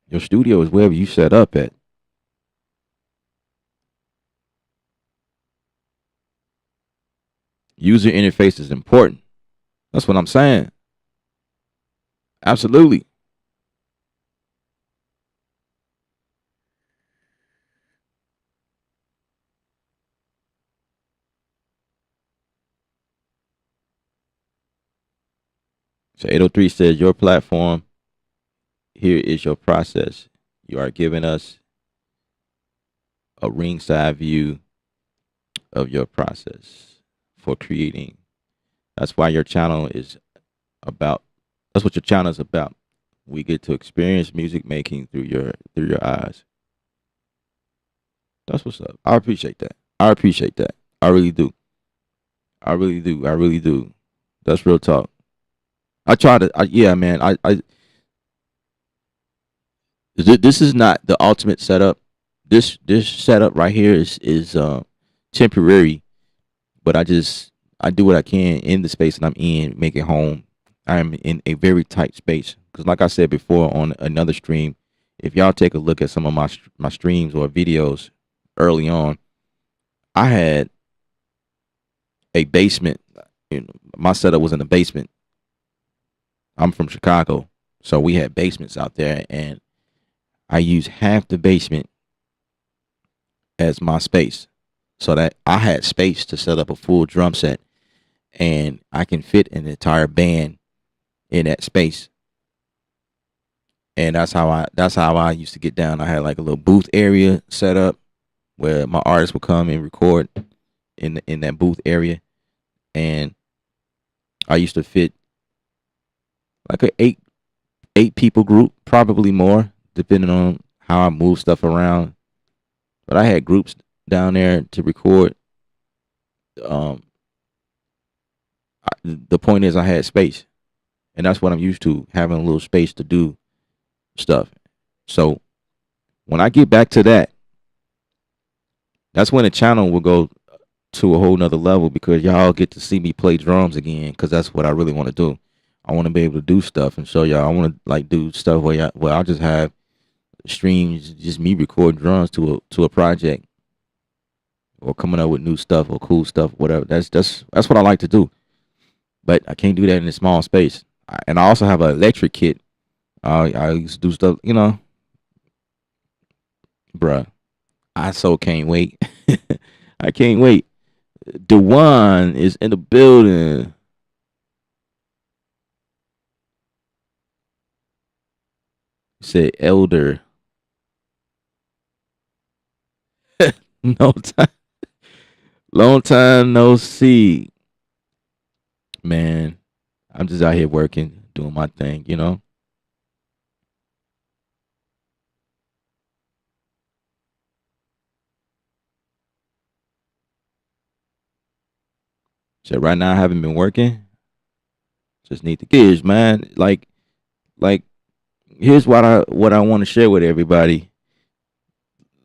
Your studio is wherever you set up at. User interface is important. That's what I'm saying. Absolutely. So 803 says your platform here is your process. You are giving us a ringside view of your process for creating. That's why your channel is about. That's what your channel is about. We get to experience music making through your eyes. That's what's up. I appreciate that. I appreciate that. I really do. I really do. I really do. That's real talk. I try to. Yeah, man. This is not the ultimate setup. This setup right here is temporary, but I do what I can in the space that I'm in, make it home. I am in a very tight space because, like I said before on another stream, if y'all take a look at some of my streams or videos early on, I had a basement. My setup was in the basement. I'm from Chicago, so we had basements out there, and I used half the basement as my space, so that I had space to set up a full drum set, and I can fit an entire band in that space. And that's how I used to get down. I had like a little booth area set up where my artists would come and record in that booth area, and I used to fit like a eight people group, probably more, depending on how I move stuff around. But I had groups down there to record. Um, the point is, I had space, and that's what I'm used to, having a little space to do stuff. So when I get back to that, that's when the channel will go to a whole nother level because y'all get to see me play drums again because that's what I really want to do. I want to be able to do stuff and show y'all. I want to like do stuff where I just have streams, just me recording drums to a project or coming up with new stuff or cool stuff, whatever. That's what I like to do. But I can't do that in a small space. And I also have an electric kit. I used to do stuff, bruh. I so can't wait. I can't wait. Dewan is in the building. Said elder. No time. Long time no see. Man, I'm just out here working, doing my thing. So right now I haven't been working. Just need to kids, man. Like here's what I want to share with everybody.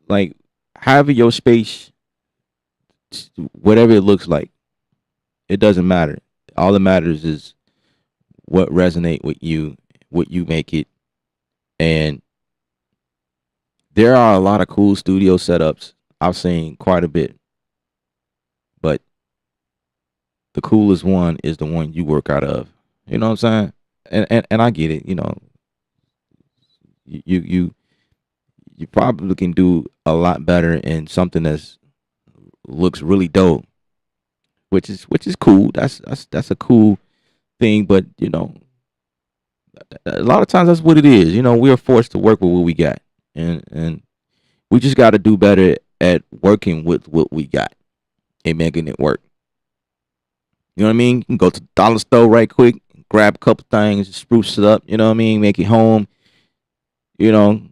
Like having your space, whatever it looks like, it doesn't matter. All that matters is what resonate with you, what you make it. And there are a lot of cool studio setups. I've seen quite a bit, but the coolest one is the one you work out of. You know what I'm saying? And I get it. You you probably can do a lot better in something that's looks really dope, which is cool. That's a cool thing. But a lot of times that's what it is. We're forced to work with what we got, and we just got to do better at working with what we got and making it work. You know what I mean? You can go to the dollar store right quick, grab a couple things, spruce it up. You know what I mean? Make it home. You know,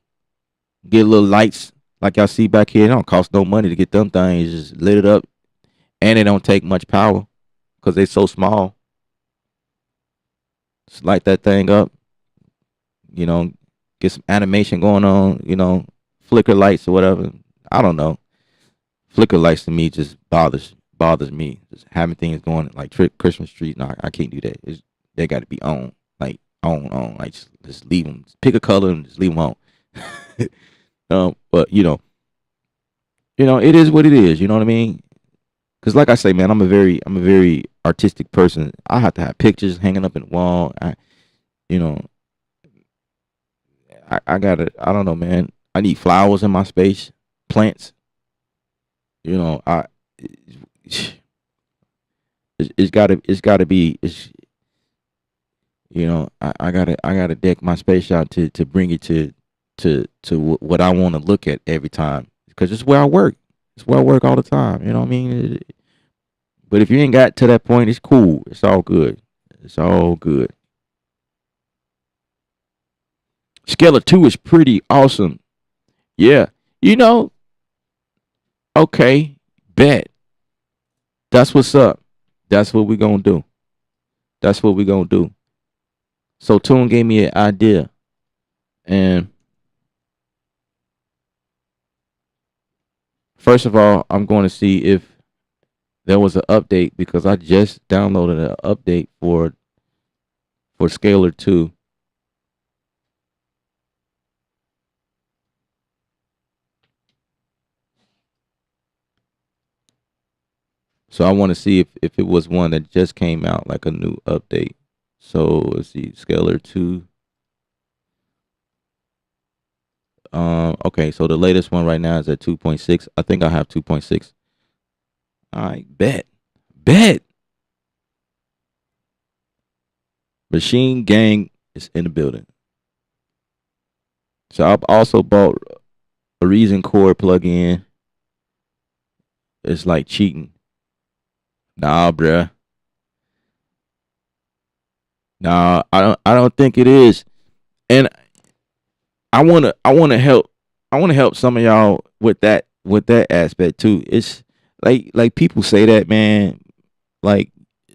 get little lights like y'all see back here. It don't cost no money to get them things. Just lit it up, and it don't take much power because they so small. Just light that thing up. You know, get some animation going on. Flicker lights or whatever. I don't know. Flicker lights to me just bothers me. Just having things going like Christmas trees. No, I can't do that. They got to be on, like on. Like just leave them. Just pick a color and just leave them on. But it is what it is. You know what I mean? Because like I say, man, I'm a very artistic person. I have to have pictures hanging up in the wall. You know, I gotta. I don't know, man. I need flowers in my space, plants. I it's gotta be. I gotta deck my space out to bring it to what I want to look at every time because it's where I work. It's where I work all the time. You know what I mean? But if you ain't got to that point, it's cool. It's all good. It's all good. Scalar 2 is pretty awesome. Yeah. You know, okay, bet. That's what's up. That's what we gonna do. That's what we gonna do. So Tune gave me an idea. And first of all, I'm going to see if there was an update because I just downloaded an update for Scalar 2. So I want to see if it was one that just came out, like a new update. So let's see, Scalar 2. Okay, so the latest one right now is at 2.6. I think I have 2.6. All right, bet. Machine Gang is in the building. So I've also bought a Reason Core plugin. It's like cheating. Nah, bruh. Nah, I don't think it is. And I wanna help. I wanna help some of y'all with that aspect too. It's like people say that, man. Like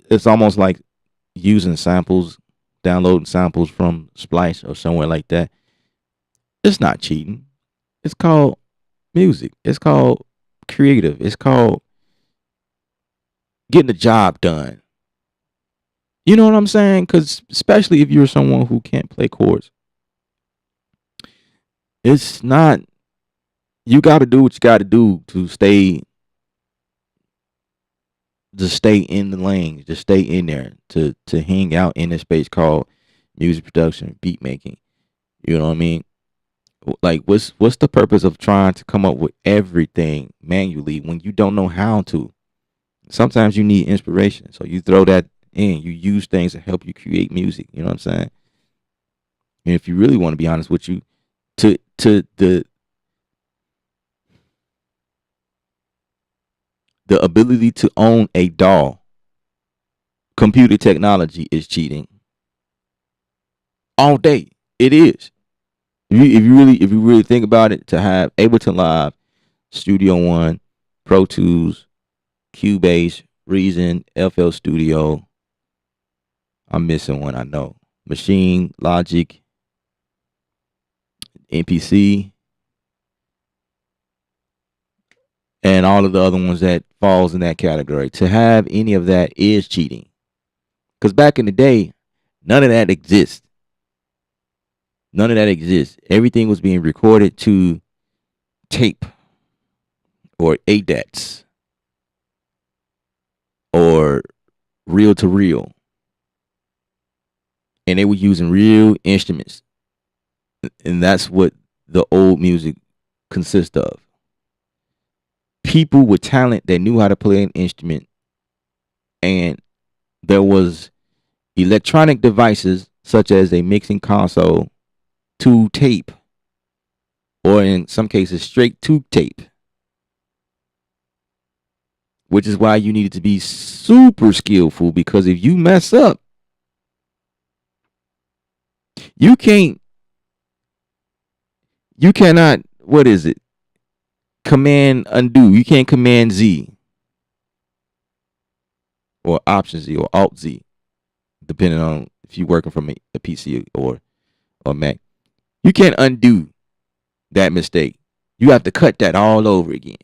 it's almost like using samples, downloading samples from Splice or somewhere like that. It's not cheating. It's called music. It's called creative. It's called getting the job done. You know what I'm saying? Because especially if you're someone who can't play chords, it's not. You got to do what you got to do to stay in the lane, to stay in there, to hang out in a space called music production, beat making. You know what I mean? Like, what's the purpose of trying to come up with everything manually when you don't know how to? Sometimes you need inspiration, so you throw that in. You use things to help you create music. You know what I'm saying? And if you really want to be honest with you, to the ability to own a DAW, computer technology is cheating all day. It is. If you really think about it, to have Ableton Live, Studio One, Pro Tools, Cubase, Reason, FL Studio. I'm missing one. I know. Machine, Logic, MPC, and all of the other ones that falls in that category. To have any of that is cheating. Because back in the day, None of that exists. None of that exists. Everything was being recorded to tape or ADATs or reel to reel. And they were using real instruments. And that's what the old music consists of. People with talent that knew how to play an instrument, and there was electronic devices such as a mixing console to tape, or in some cases straight to tape, which is why you needed to be super skillful, because if you mess up, you cannot, what is it, command undo. You can't command Z or option Z or alt Z, depending on if you're working from a PC or Mac. You can't undo that mistake. You have to cut that all over again.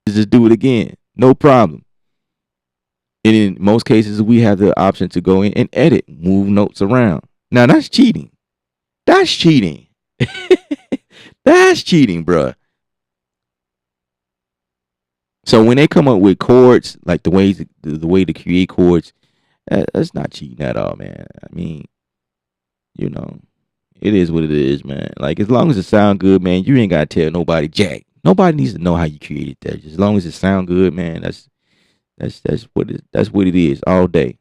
Just do it again. No problem. And in most cases, we have the option to go in and edit, move notes around. Now, that's cheating. That's cheating. That's cheating, bruh. So when they come up with chords, like the way to create chords, that's not cheating at all, man. I mean, you know, it is what it is, man. Like, as long as it sound good, man, you ain't gotta tell nobody jack. Nobody needs to know how you created that. Just as long as it sound good, man, that's what it is all day.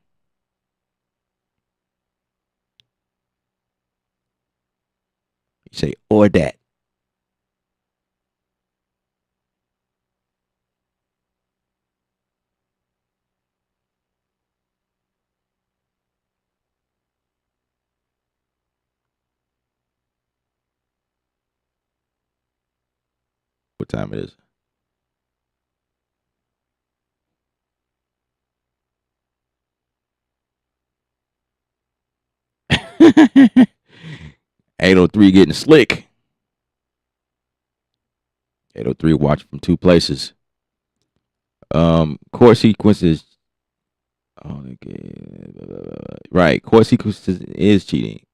You say or that. What time it is? 803 getting slick. 803 watching from two places. Chord sequences. Oh, okay. Right. Chord sequences is cheating.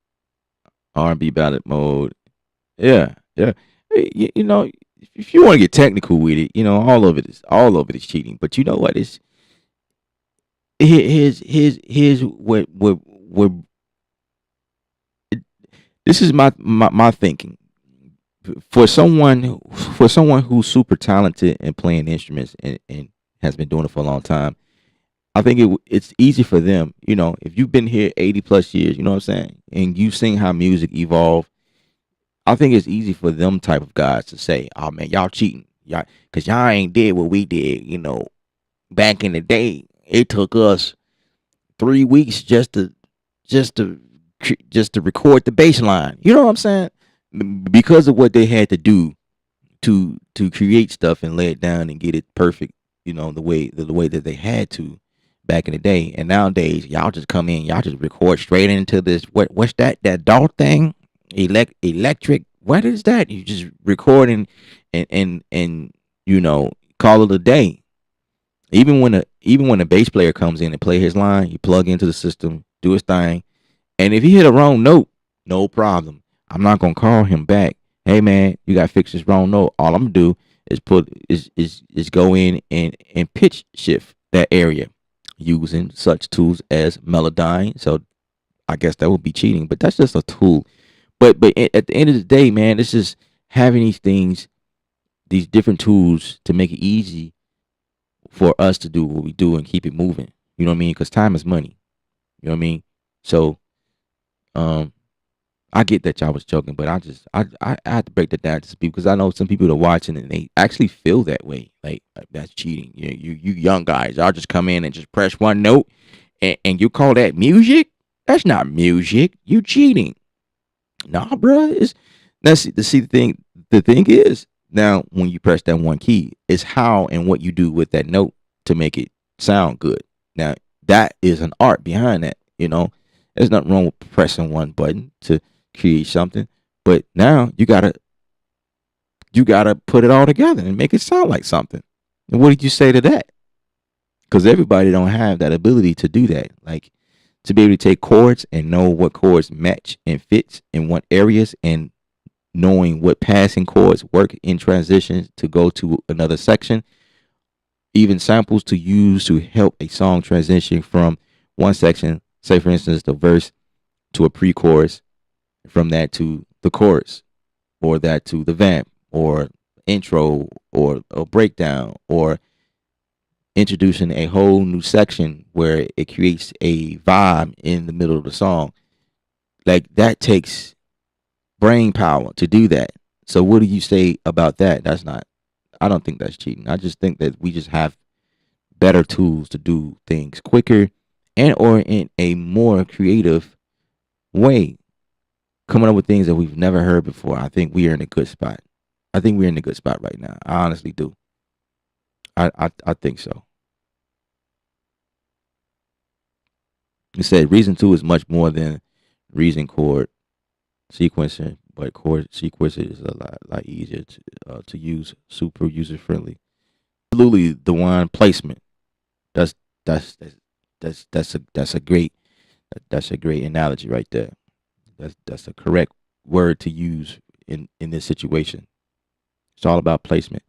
R&B ballad mode. Yeah, yeah. You know, if you want to get technical with it, you know, all of it is cheating. But you know what? Here's what this is my thinking. For someone who's super talented in playing instruments, and has been doing it for a long time, I think it's easy for them. You know, if you've been here 80 plus years, you know what I'm saying, and you've seen how music evolved, I think it's easy for them type of guys to say, "Oh man, y'all cheating, y'all, cause y'all ain't did what we did." You know, back in the day, it took us 3 weeks just to just to record the bass line. You know what I'm saying? Because of what they had to do to create stuff and lay it down and get it perfect. You know, the way that they had to back in the day. And nowadays, y'all just come in, y'all just record straight into this. What's that DAW thing? Electric. What is that? You just recording and you know, call it a day. Even when a bass player comes in and play his line, you plug into the system, do his thing, and if he hit a wrong note, no problem. I'm not gonna call him back. Hey man, you gotta fix this wrong note. All I'm gonna do is go in and pitch shift that area using such tools as Melodyne. So I guess that would be cheating, but that's just a tool. But at the end of the day, man, it's just having these things, these different tools to make it easy for us to do what we do and keep it moving. You know what I mean? Because time is money. You know what I mean? So um, I get that y'all was joking, but I had to break that down to some people, because I know some people that are watching and they actually feel that way. Like that's cheating. You young guys, y'all just come in and just press one note, and you call that music? That's not music. You cheating. Nah, bro. It's Now see the thing. The thing is, now when you press that one key, it's how and what you do with that note to make it sound good. Now that is an art behind that. You know, there's nothing wrong with pressing one button to create something, but now you gotta put it all together and make it sound like something. And what did you say to that? Because everybody don't have that ability to do that. Like to be able to take chords and know what chords match and fits in what areas, and knowing what passing chords work in transition to go to another section, even samples to use to help a song transition from one section, say for instance the verse, to a pre-chorus, from that to the chorus, or that to the vamp, or intro, or a breakdown, or introducing a whole new section where it creates a vibe in the middle of the song. Like that takes brain power to do that. So what do you say about that? That's not, I don't think that's cheating. I just think that we just have better tools to do things quicker and or in a more creative way, coming up with things that we've never heard before. I think we are in a good spot. I think we're in a good spot right now. I honestly do. I think so. You said reason two is much more than reason chord sequencing, but chord sequencing is a lot easier to use, super user friendly. Absolutely, the one placement. That's that's that's a great analogy right there. That's a correct word to use in this situation. It's all about placement.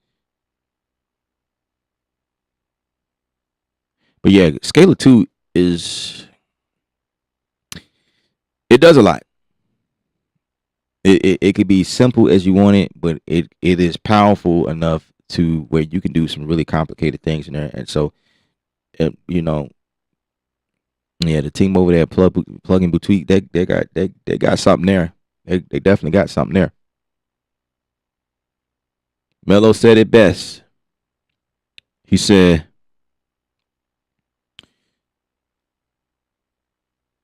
But yeah, Scala 2 is, it does a lot. It could be simple as you want it, but it is powerful enough to where you can do some really complicated things in there. And so, you know, yeah, the team over there, Plugin Boutique, they got something there. They definitely got something there. Mello said it best. He said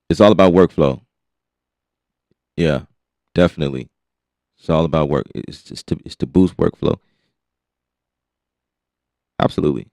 it's all about workflow. Yeah, definitely. It's all about work. It's to boost workflow. Absolutely.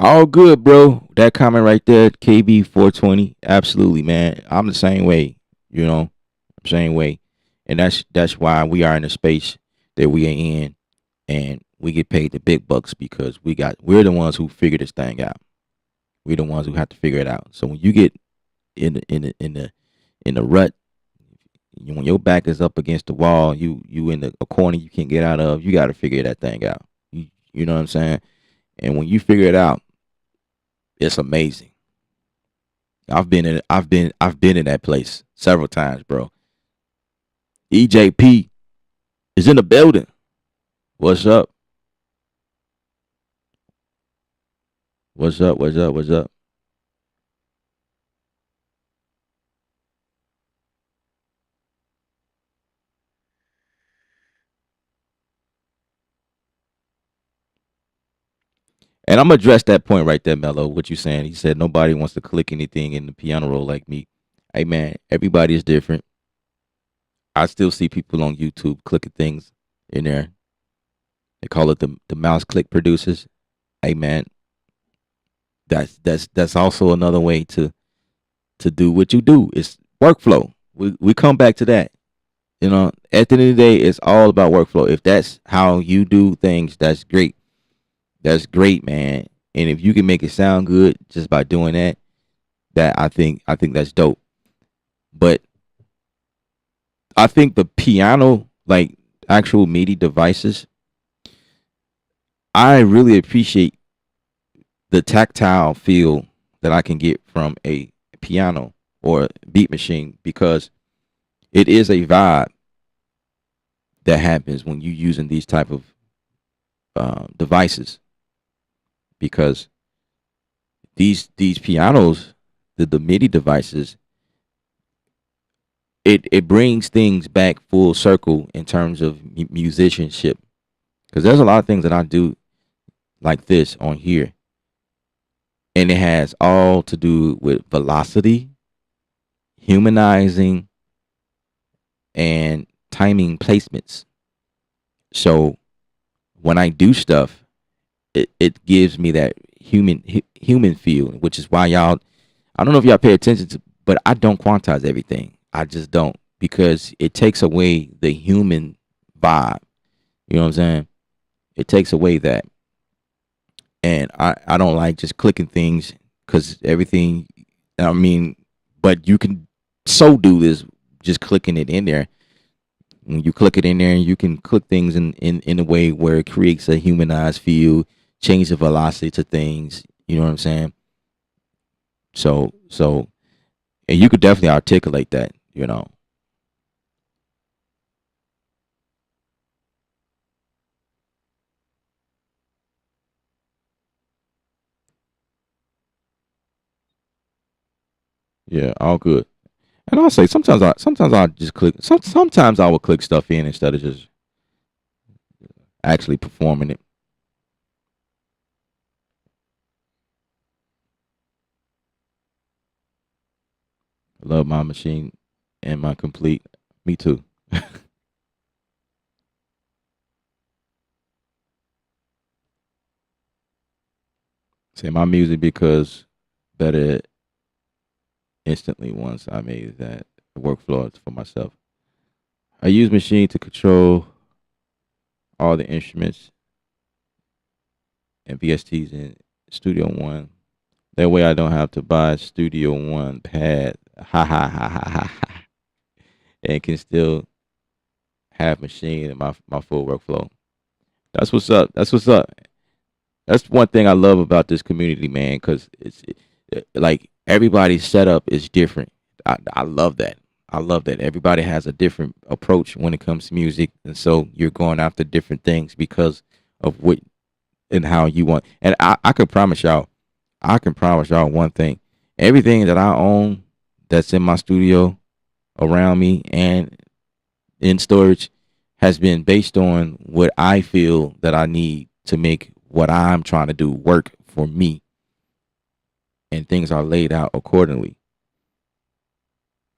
All good, bro. That comment right there, KB420. Absolutely, man. I'm the same way. You know, same way, and that's why we are in the space that we are in, and we get paid the big bucks because we're the ones who figure this thing out. We're the ones who have to figure it out. So when you get in the rut, when your back is up against the wall, you in a corner you can't get out of. You got to figure that thing out. You know what I'm saying? And when you figure it out, it's amazing. I've been in that place several times, bro. EJP is in the building. What's up? What's up? What's up? What's up? And I'm gonna address that point right there, Mello. What you saying? He said nobody wants to click anything in the piano roll like me. Hey man, everybody is different. I still see people on YouTube clicking things in there. They call it the mouse click producers. Hey man, that's also another way to do what you do. It's workflow. We come back to that. You know, at the end of the day, it's all about workflow. If that's how you do things, that's great. That's great, man. And if you can make it sound good just by doing that, I think that's dope. But I think the piano, like actual MIDI devices, I really appreciate the tactile feel that I can get from a piano or beat machine, because it is a vibe that happens when you using these type of devices. Because these pianos, the MIDI devices, it brings things back full circle in terms of musicianship. Because there's a lot of things that I do like this on here, and it has all to do with velocity, humanizing, and timing placements. So when I do stuff, it gives me that human feel, which is why y'all, I don't know if y'all pay attention to, but I don't quantize everything. I just don't, because it takes away the human vibe. You know what I'm saying? It takes away that, and I don't like just clicking things because everything. I mean, but you can so do this just clicking it in there. When you click it in there, you can click things in a way where it creates a humanized feel, change the velocity to things. You know what I'm saying? So, and you could definitely articulate that. You know, yeah, all good. And I'll say sometimes I just click. Sometimes I will click stuff in instead of just actually performing it. I love my machine and my complete. Me too. Say my music because better instantly once I made that workflow for myself. I use machine to control all the instruments and VSTs in Studio One. That way I don't have to buy Studio One pad. Ha ha ha ha ha. Ha. And can still have machine in my full workflow. That's what's up. That's what's up. That's one thing I love about this community, man, because like everybody's setup is different. I love that. I love that everybody has a different approach when it comes to music, and so you're going after different things because of what and how you want. And I can promise y'all, I can promise y'all one thing: everything that I own that's in my studio, around me, and in storage has been based on what I feel that I need to make what I'm trying to do work for me, and things are laid out accordingly.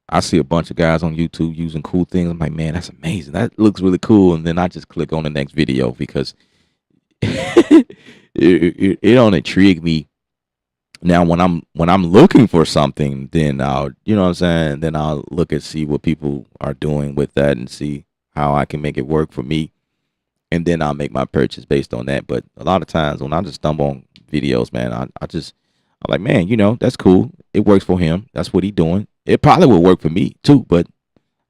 I see a bunch of guys on YouTube using cool things. I'm like, man, that's amazing. That looks really cool. And then I just click on the next video because it don't intrigue me. Now, when I'm looking for something, then I'll, you know what I'm saying. Then I'll look and see what people are doing with that and see how I can make it work for me, and then I'll make my purchase based on that. But a lot of times when I just stumble on videos, man, I'm like, man, that's cool. It works for him. That's what he doing. It probably would work for me too, but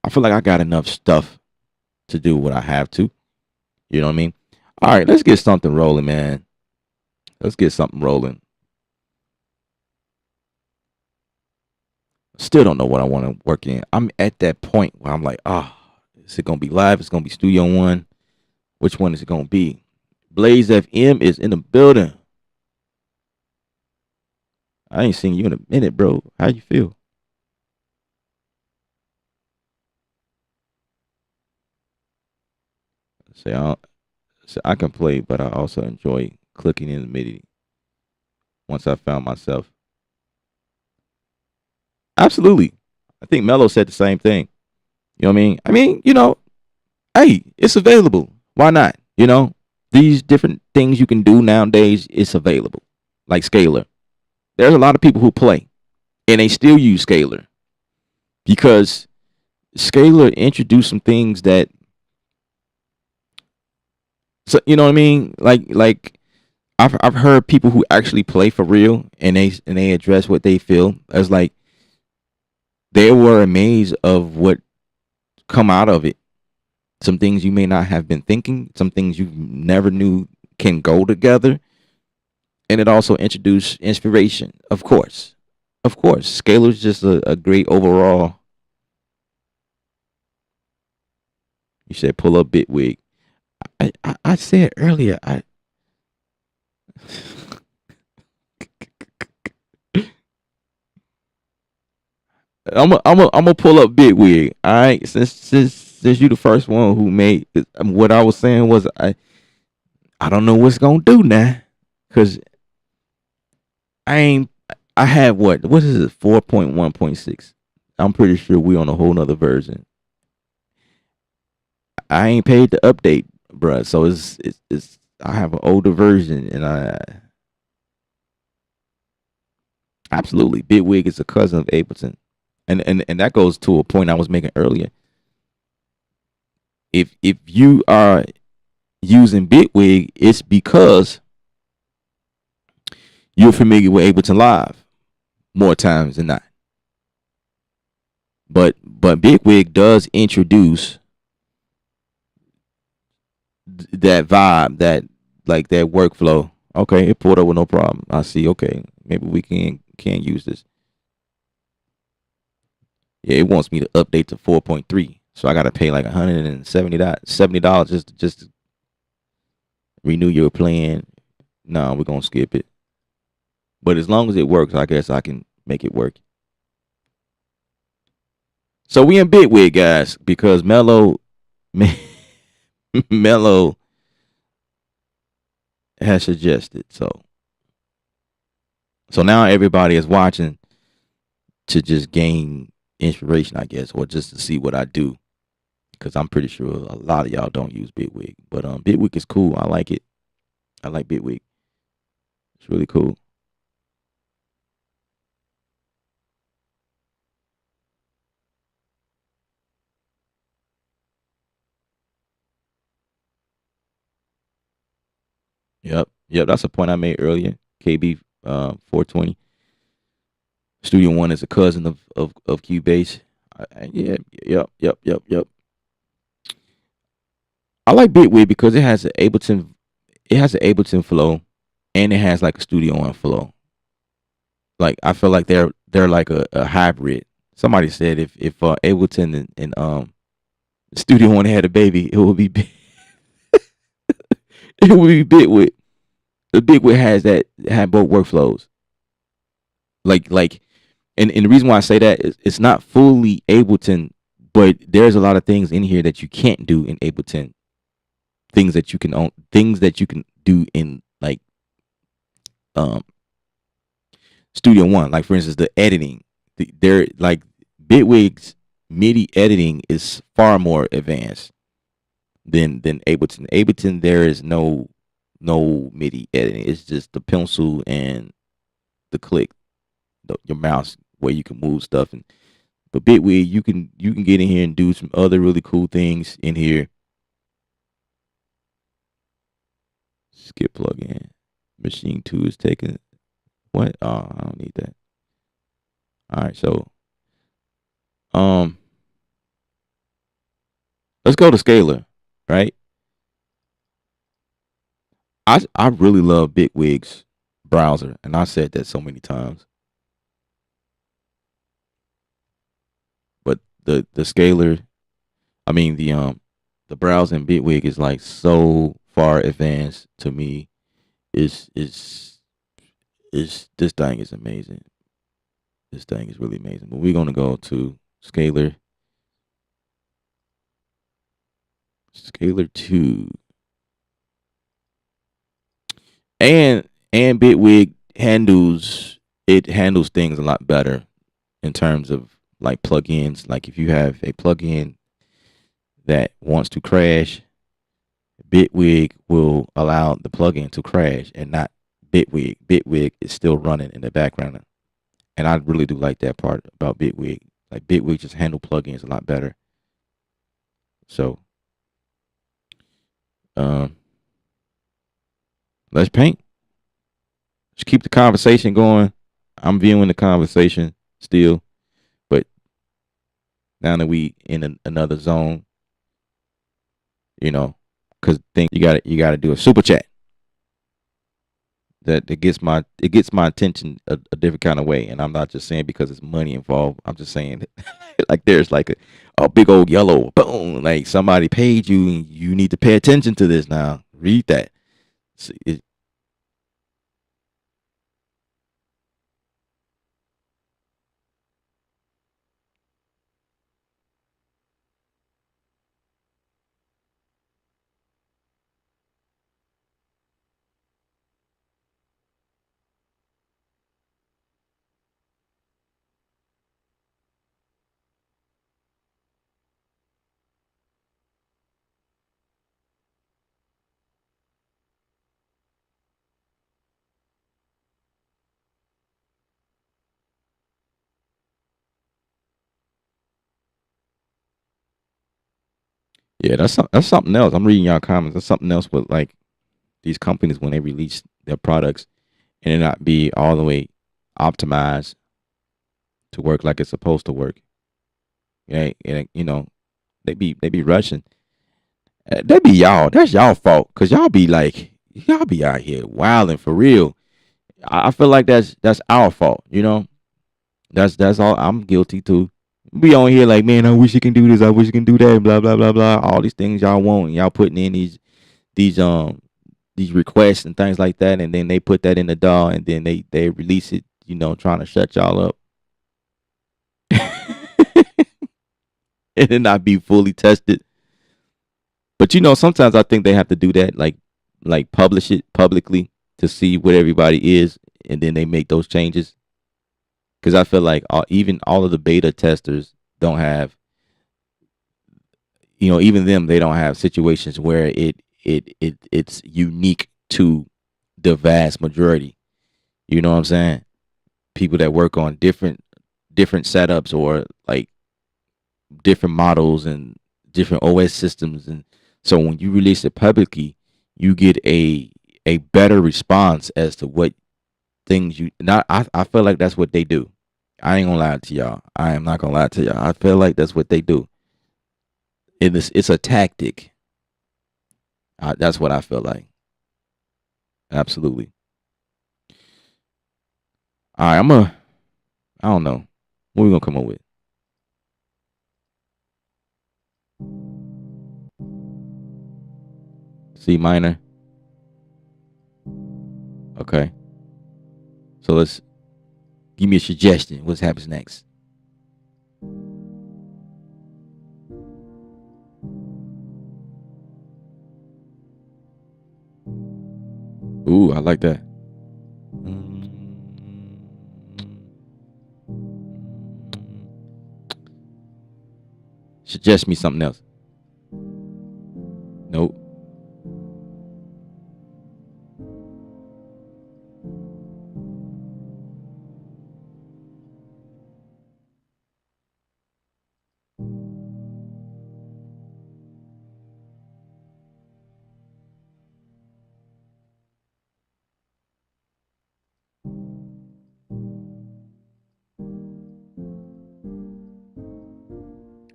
I feel like I got enough stuff to do what I have to. You know what I mean? All right, let's get something rolling, man. Let's get something rolling. Still don't know what I want to work in. I'm at that point where I'm like, is it gonna be live? It's gonna be Studio One. Which one is it gonna be? Blaze FM is in the building. I ain't seen you in a minute, bro. How you feel? Say I can play, but I also enjoy clicking in the MIDI once I found myself. Absolutely. I think Mello said the same thing. You know what I mean? Hey, it's available. Why not? These different things you can do nowadays, it's available. Like Scalar. There's a lot of people who play and they still use Scalar because Scalar introduced some things that, so you know what I mean? Like I've heard people who actually play for real and they address what they feel as like they were amazed of what come out of it. Some things you may not have been thinking, some things you never knew can go together. And it also introduced inspiration, of course. Of course. Scalar's just a great overall. You said pull up Bitwig. I said earlier, I'm gonna pull up Bitwig. All right, since you the first one who made what I was saying was I don't know what's gonna do now, cause I ain't I have what is it 4.1.6. I'm pretty sure we on a whole nother version. I ain't paid the update, bruh. So it's I have an older version, and Absolutely, Bitwig is a cousin of Ableton, and that goes to a point I was making earlier. If you are using Bitwig, it's because you're familiar with Ableton Live more times than not. But Bitwig does introduce that vibe, that like that workflow. Okay, it pulled up with no problem. I see. Okay, maybe we can use this. Yeah, it wants me to update to 4.3, so I gotta pay like $170 just to renew your plan. No, we're gonna skip it. But as long as it works, I guess I can make it work. So we in Bitwig, guys, because Mello has suggested. So now everybody is watching to just gain inspiration, I guess, or just to see what I do. Because I'm pretty sure a lot of y'all don't use Bitwig, but Bitwig is cool. I like it. I like Bitwig. It's really cool. Yep. That's a point I made earlier. KB 420 Studio One is a cousin of Cubase. Yeah. Yep. I like Bitwig because it has an Ableton. It has an Ableton flow, and it has like a Studio One flow. Like I feel like they're like a hybrid. Somebody said if Ableton and Studio One had a baby, it would be it would be Bitwig. The Bitwig has that had both workflows. Like and the reason why I say that is it's not fully Ableton, but there's a lot of things in here that you can't do in Ableton. Things that you can do in like um Studio One. Like for instance, the editing. They're like Bitwig's MIDI editing is far more advanced than Ableton. Ableton there is no MIDI editing. It's just the pencil and the click, your mouse where you can move stuff. And but Bitwig, you can get in here and do some other really cool things in here. Skip plugin. Machine two is taking what? Oh, I don't need that. All right, so um, let's go to Scalar, right? I really love Bitwig's browser, and I said that so many times. But the Scalar, I mean the browser in Bitwig is like so far advanced to me. Is this thing is amazing. This thing is really amazing. But we're gonna go to Scalar, Scalar two, and Bitwig handles things a lot better in terms of like plugins. Like if you have a plugin that wants to crash, Bitwig will allow the plugin to crash and not Bitwig. Bitwig is still running in the background, and I really do like that part about Bitwig. Like Bitwig just handle plugins a lot better. So, um, let's paint. Let's keep the conversation going. I'm viewing the conversation still, but now that we in another zone, you know, because think you got to do a super chat that it gets my attention a different kind of way, and I'm not just saying because it's money involved. I'm just saying like there's like a big old yellow boom, like somebody paid you and you need to pay attention to this now. Read that. It, Yeah, that's something else. I'm reading y'all comments. That's something else with like these companies when they release their products and it not be all the way optimized to work like it's supposed to work. Yeah, and you know they be rushing. They be y'all. That's y'all fault because y'all be out here wilding for real. I feel like that's our fault. You know, that's all. I'm guilty too. We on here like, man, I wish you can do this. I wish you can do that. Blah blah blah blah. All these things y'all want, and y'all putting in these these requests and things like that, and then they put that in the DAW, and then they release it. You know, trying to shut y'all up, and it not be fully tested. But you know, sometimes I think they have to do that, like publish it publicly to see what everybody is, and then they make those changes. Because I feel like even all of the beta testers don't have, you know, even them they don't have situations where it's unique to the vast majority. You know what I'm saying? People that work on different setups or like different models and different OS systems, and so when you release it publicly, you get a better response as to what things you not. I feel like that's what they do. I ain't gonna lie to y'all. I am not gonna lie to y'all. I feel like that's what they do. It's a tactic. That's what I feel like. Absolutely. All right, I don't know. What we gonna come up with? C minor. Okay. So let's give me a suggestion. What happens next? Ooh, I like that. Suggest me something else. Nope.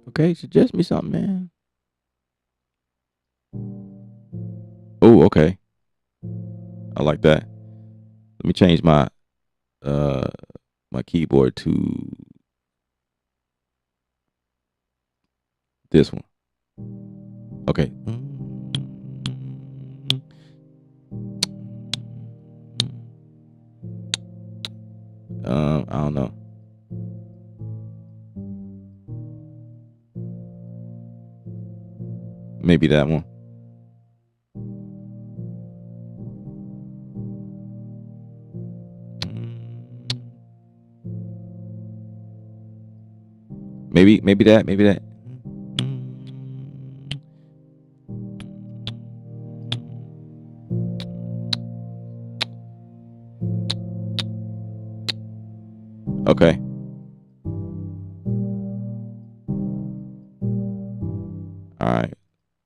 Okay, suggest me something, man. Oh, okay. I like that. Let me change uh my keyboard to this one. Okay. I don't know. Maybe that one. Maybe that. Maybe that. Okay. All right.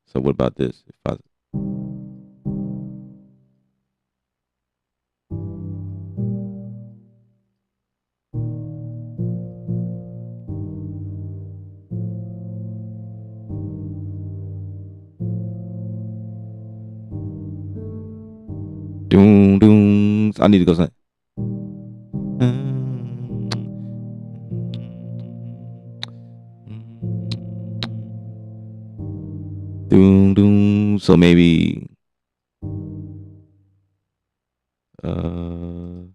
So what about this? If I doom doom, I need to go something. Doom doom. So maybe ooh.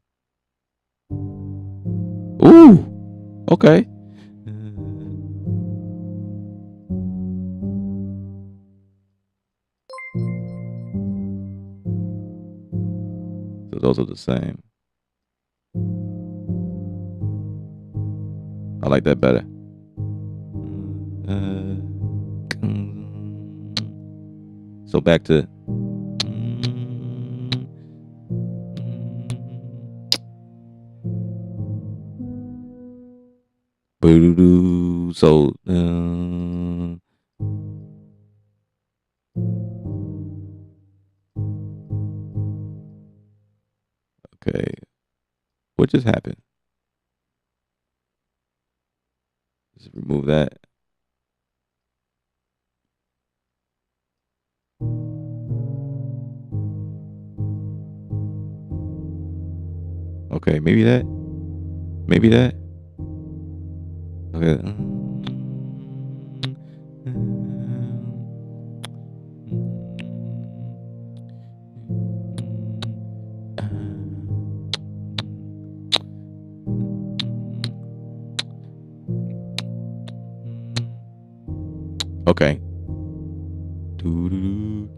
Okay. So those are the same. I like that better. So back to so Okay. What just happened? Just remove that. Okay, maybe that. Maybe that. Okay. Okay. Doo-doo-doo.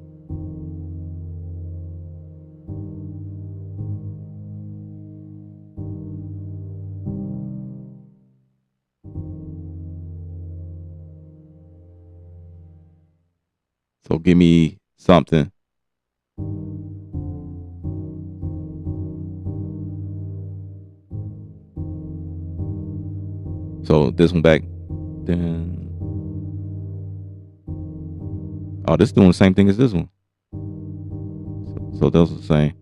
So give me something. So this one back. Then. Oh, this is doing the same thing as this one. So those are the same.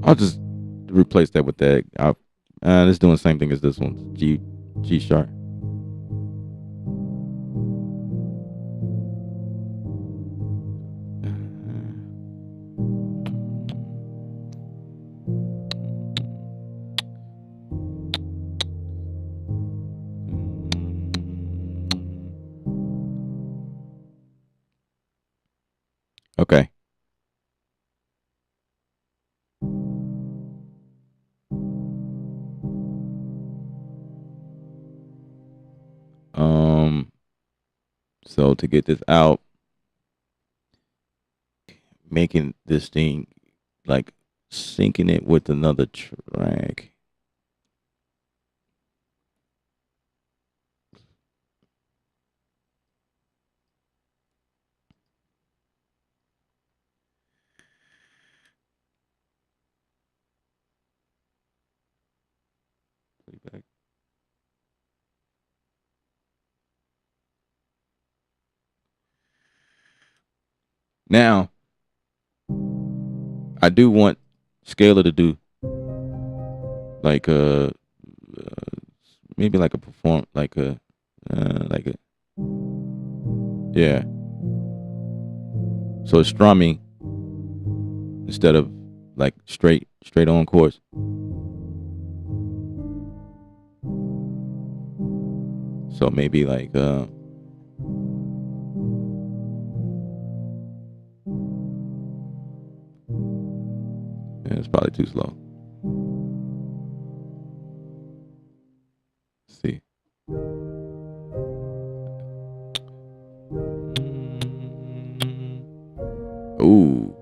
I'll just replace that with that. It's doing the same thing as this one. G sharp. Okay. So to get this out, making this thing like syncing it with another track. Playback. Now, I do want Scalar to do like maybe like a perform like a yeah. So it's strumming instead of like straight on chords. So maybe like yeah, it's probably too slow. Let's see. Ooh.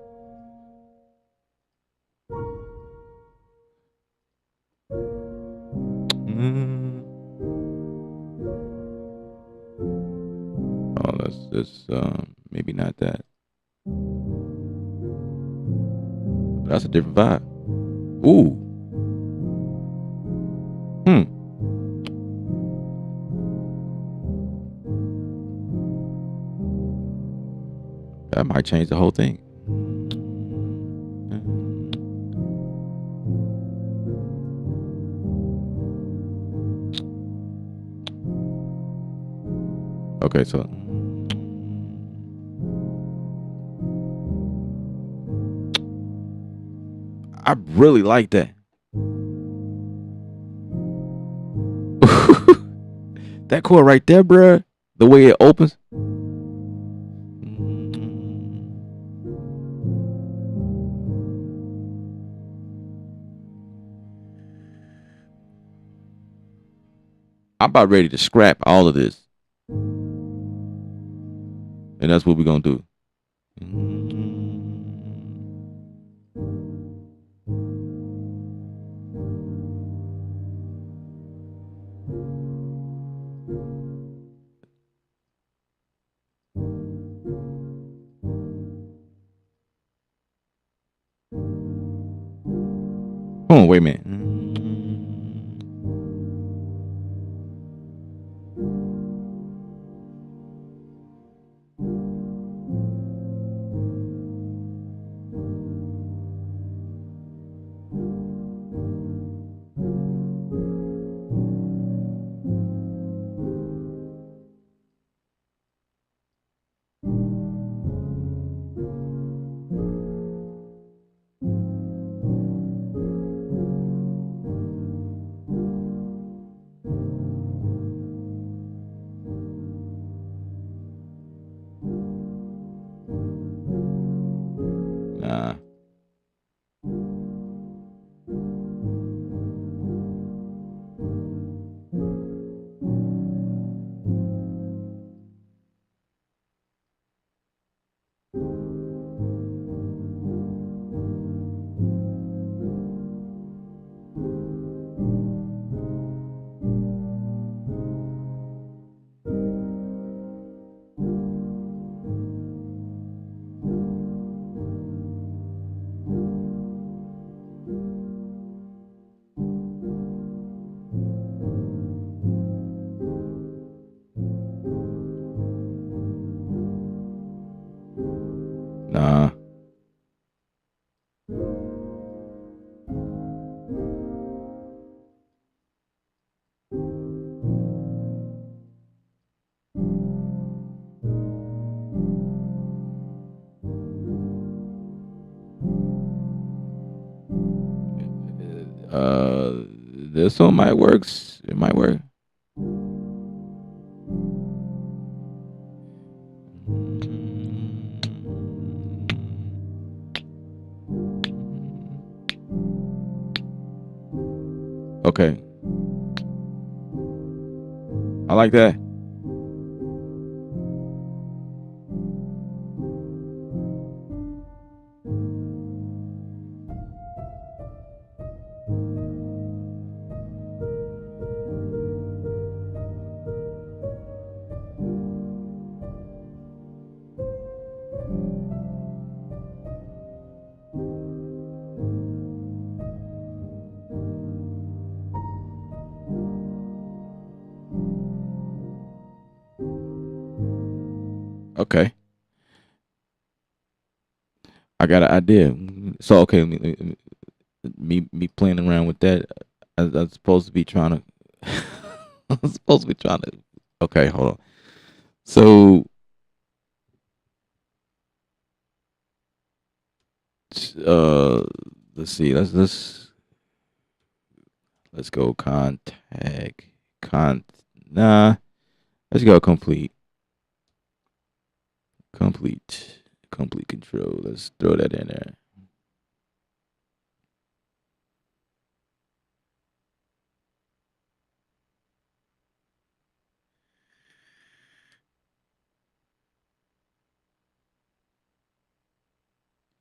Oh, that's maybe not that. That's a different vibe. Ooh. That might change the whole thing. Okay, so I really like that. That chord right there, bruh. The way it opens. I'm about ready to scrap all of this. And that's what we're going to do. Hold on, wait a minute. Nah. Nah. This one might works. It might work. Okay. I like that. Okay. I got an idea. So okay, me playing around with that. I'm supposed to be trying to. I'm supposed to be trying to. Okay, hold on. So, uh, let's see. Let's go contact con. Nah, let's go complete complete control. Let's throw that in there.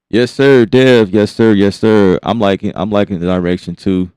Yes, sir, Dev. Yes, sir. Yes, sir. I'm liking the direction too.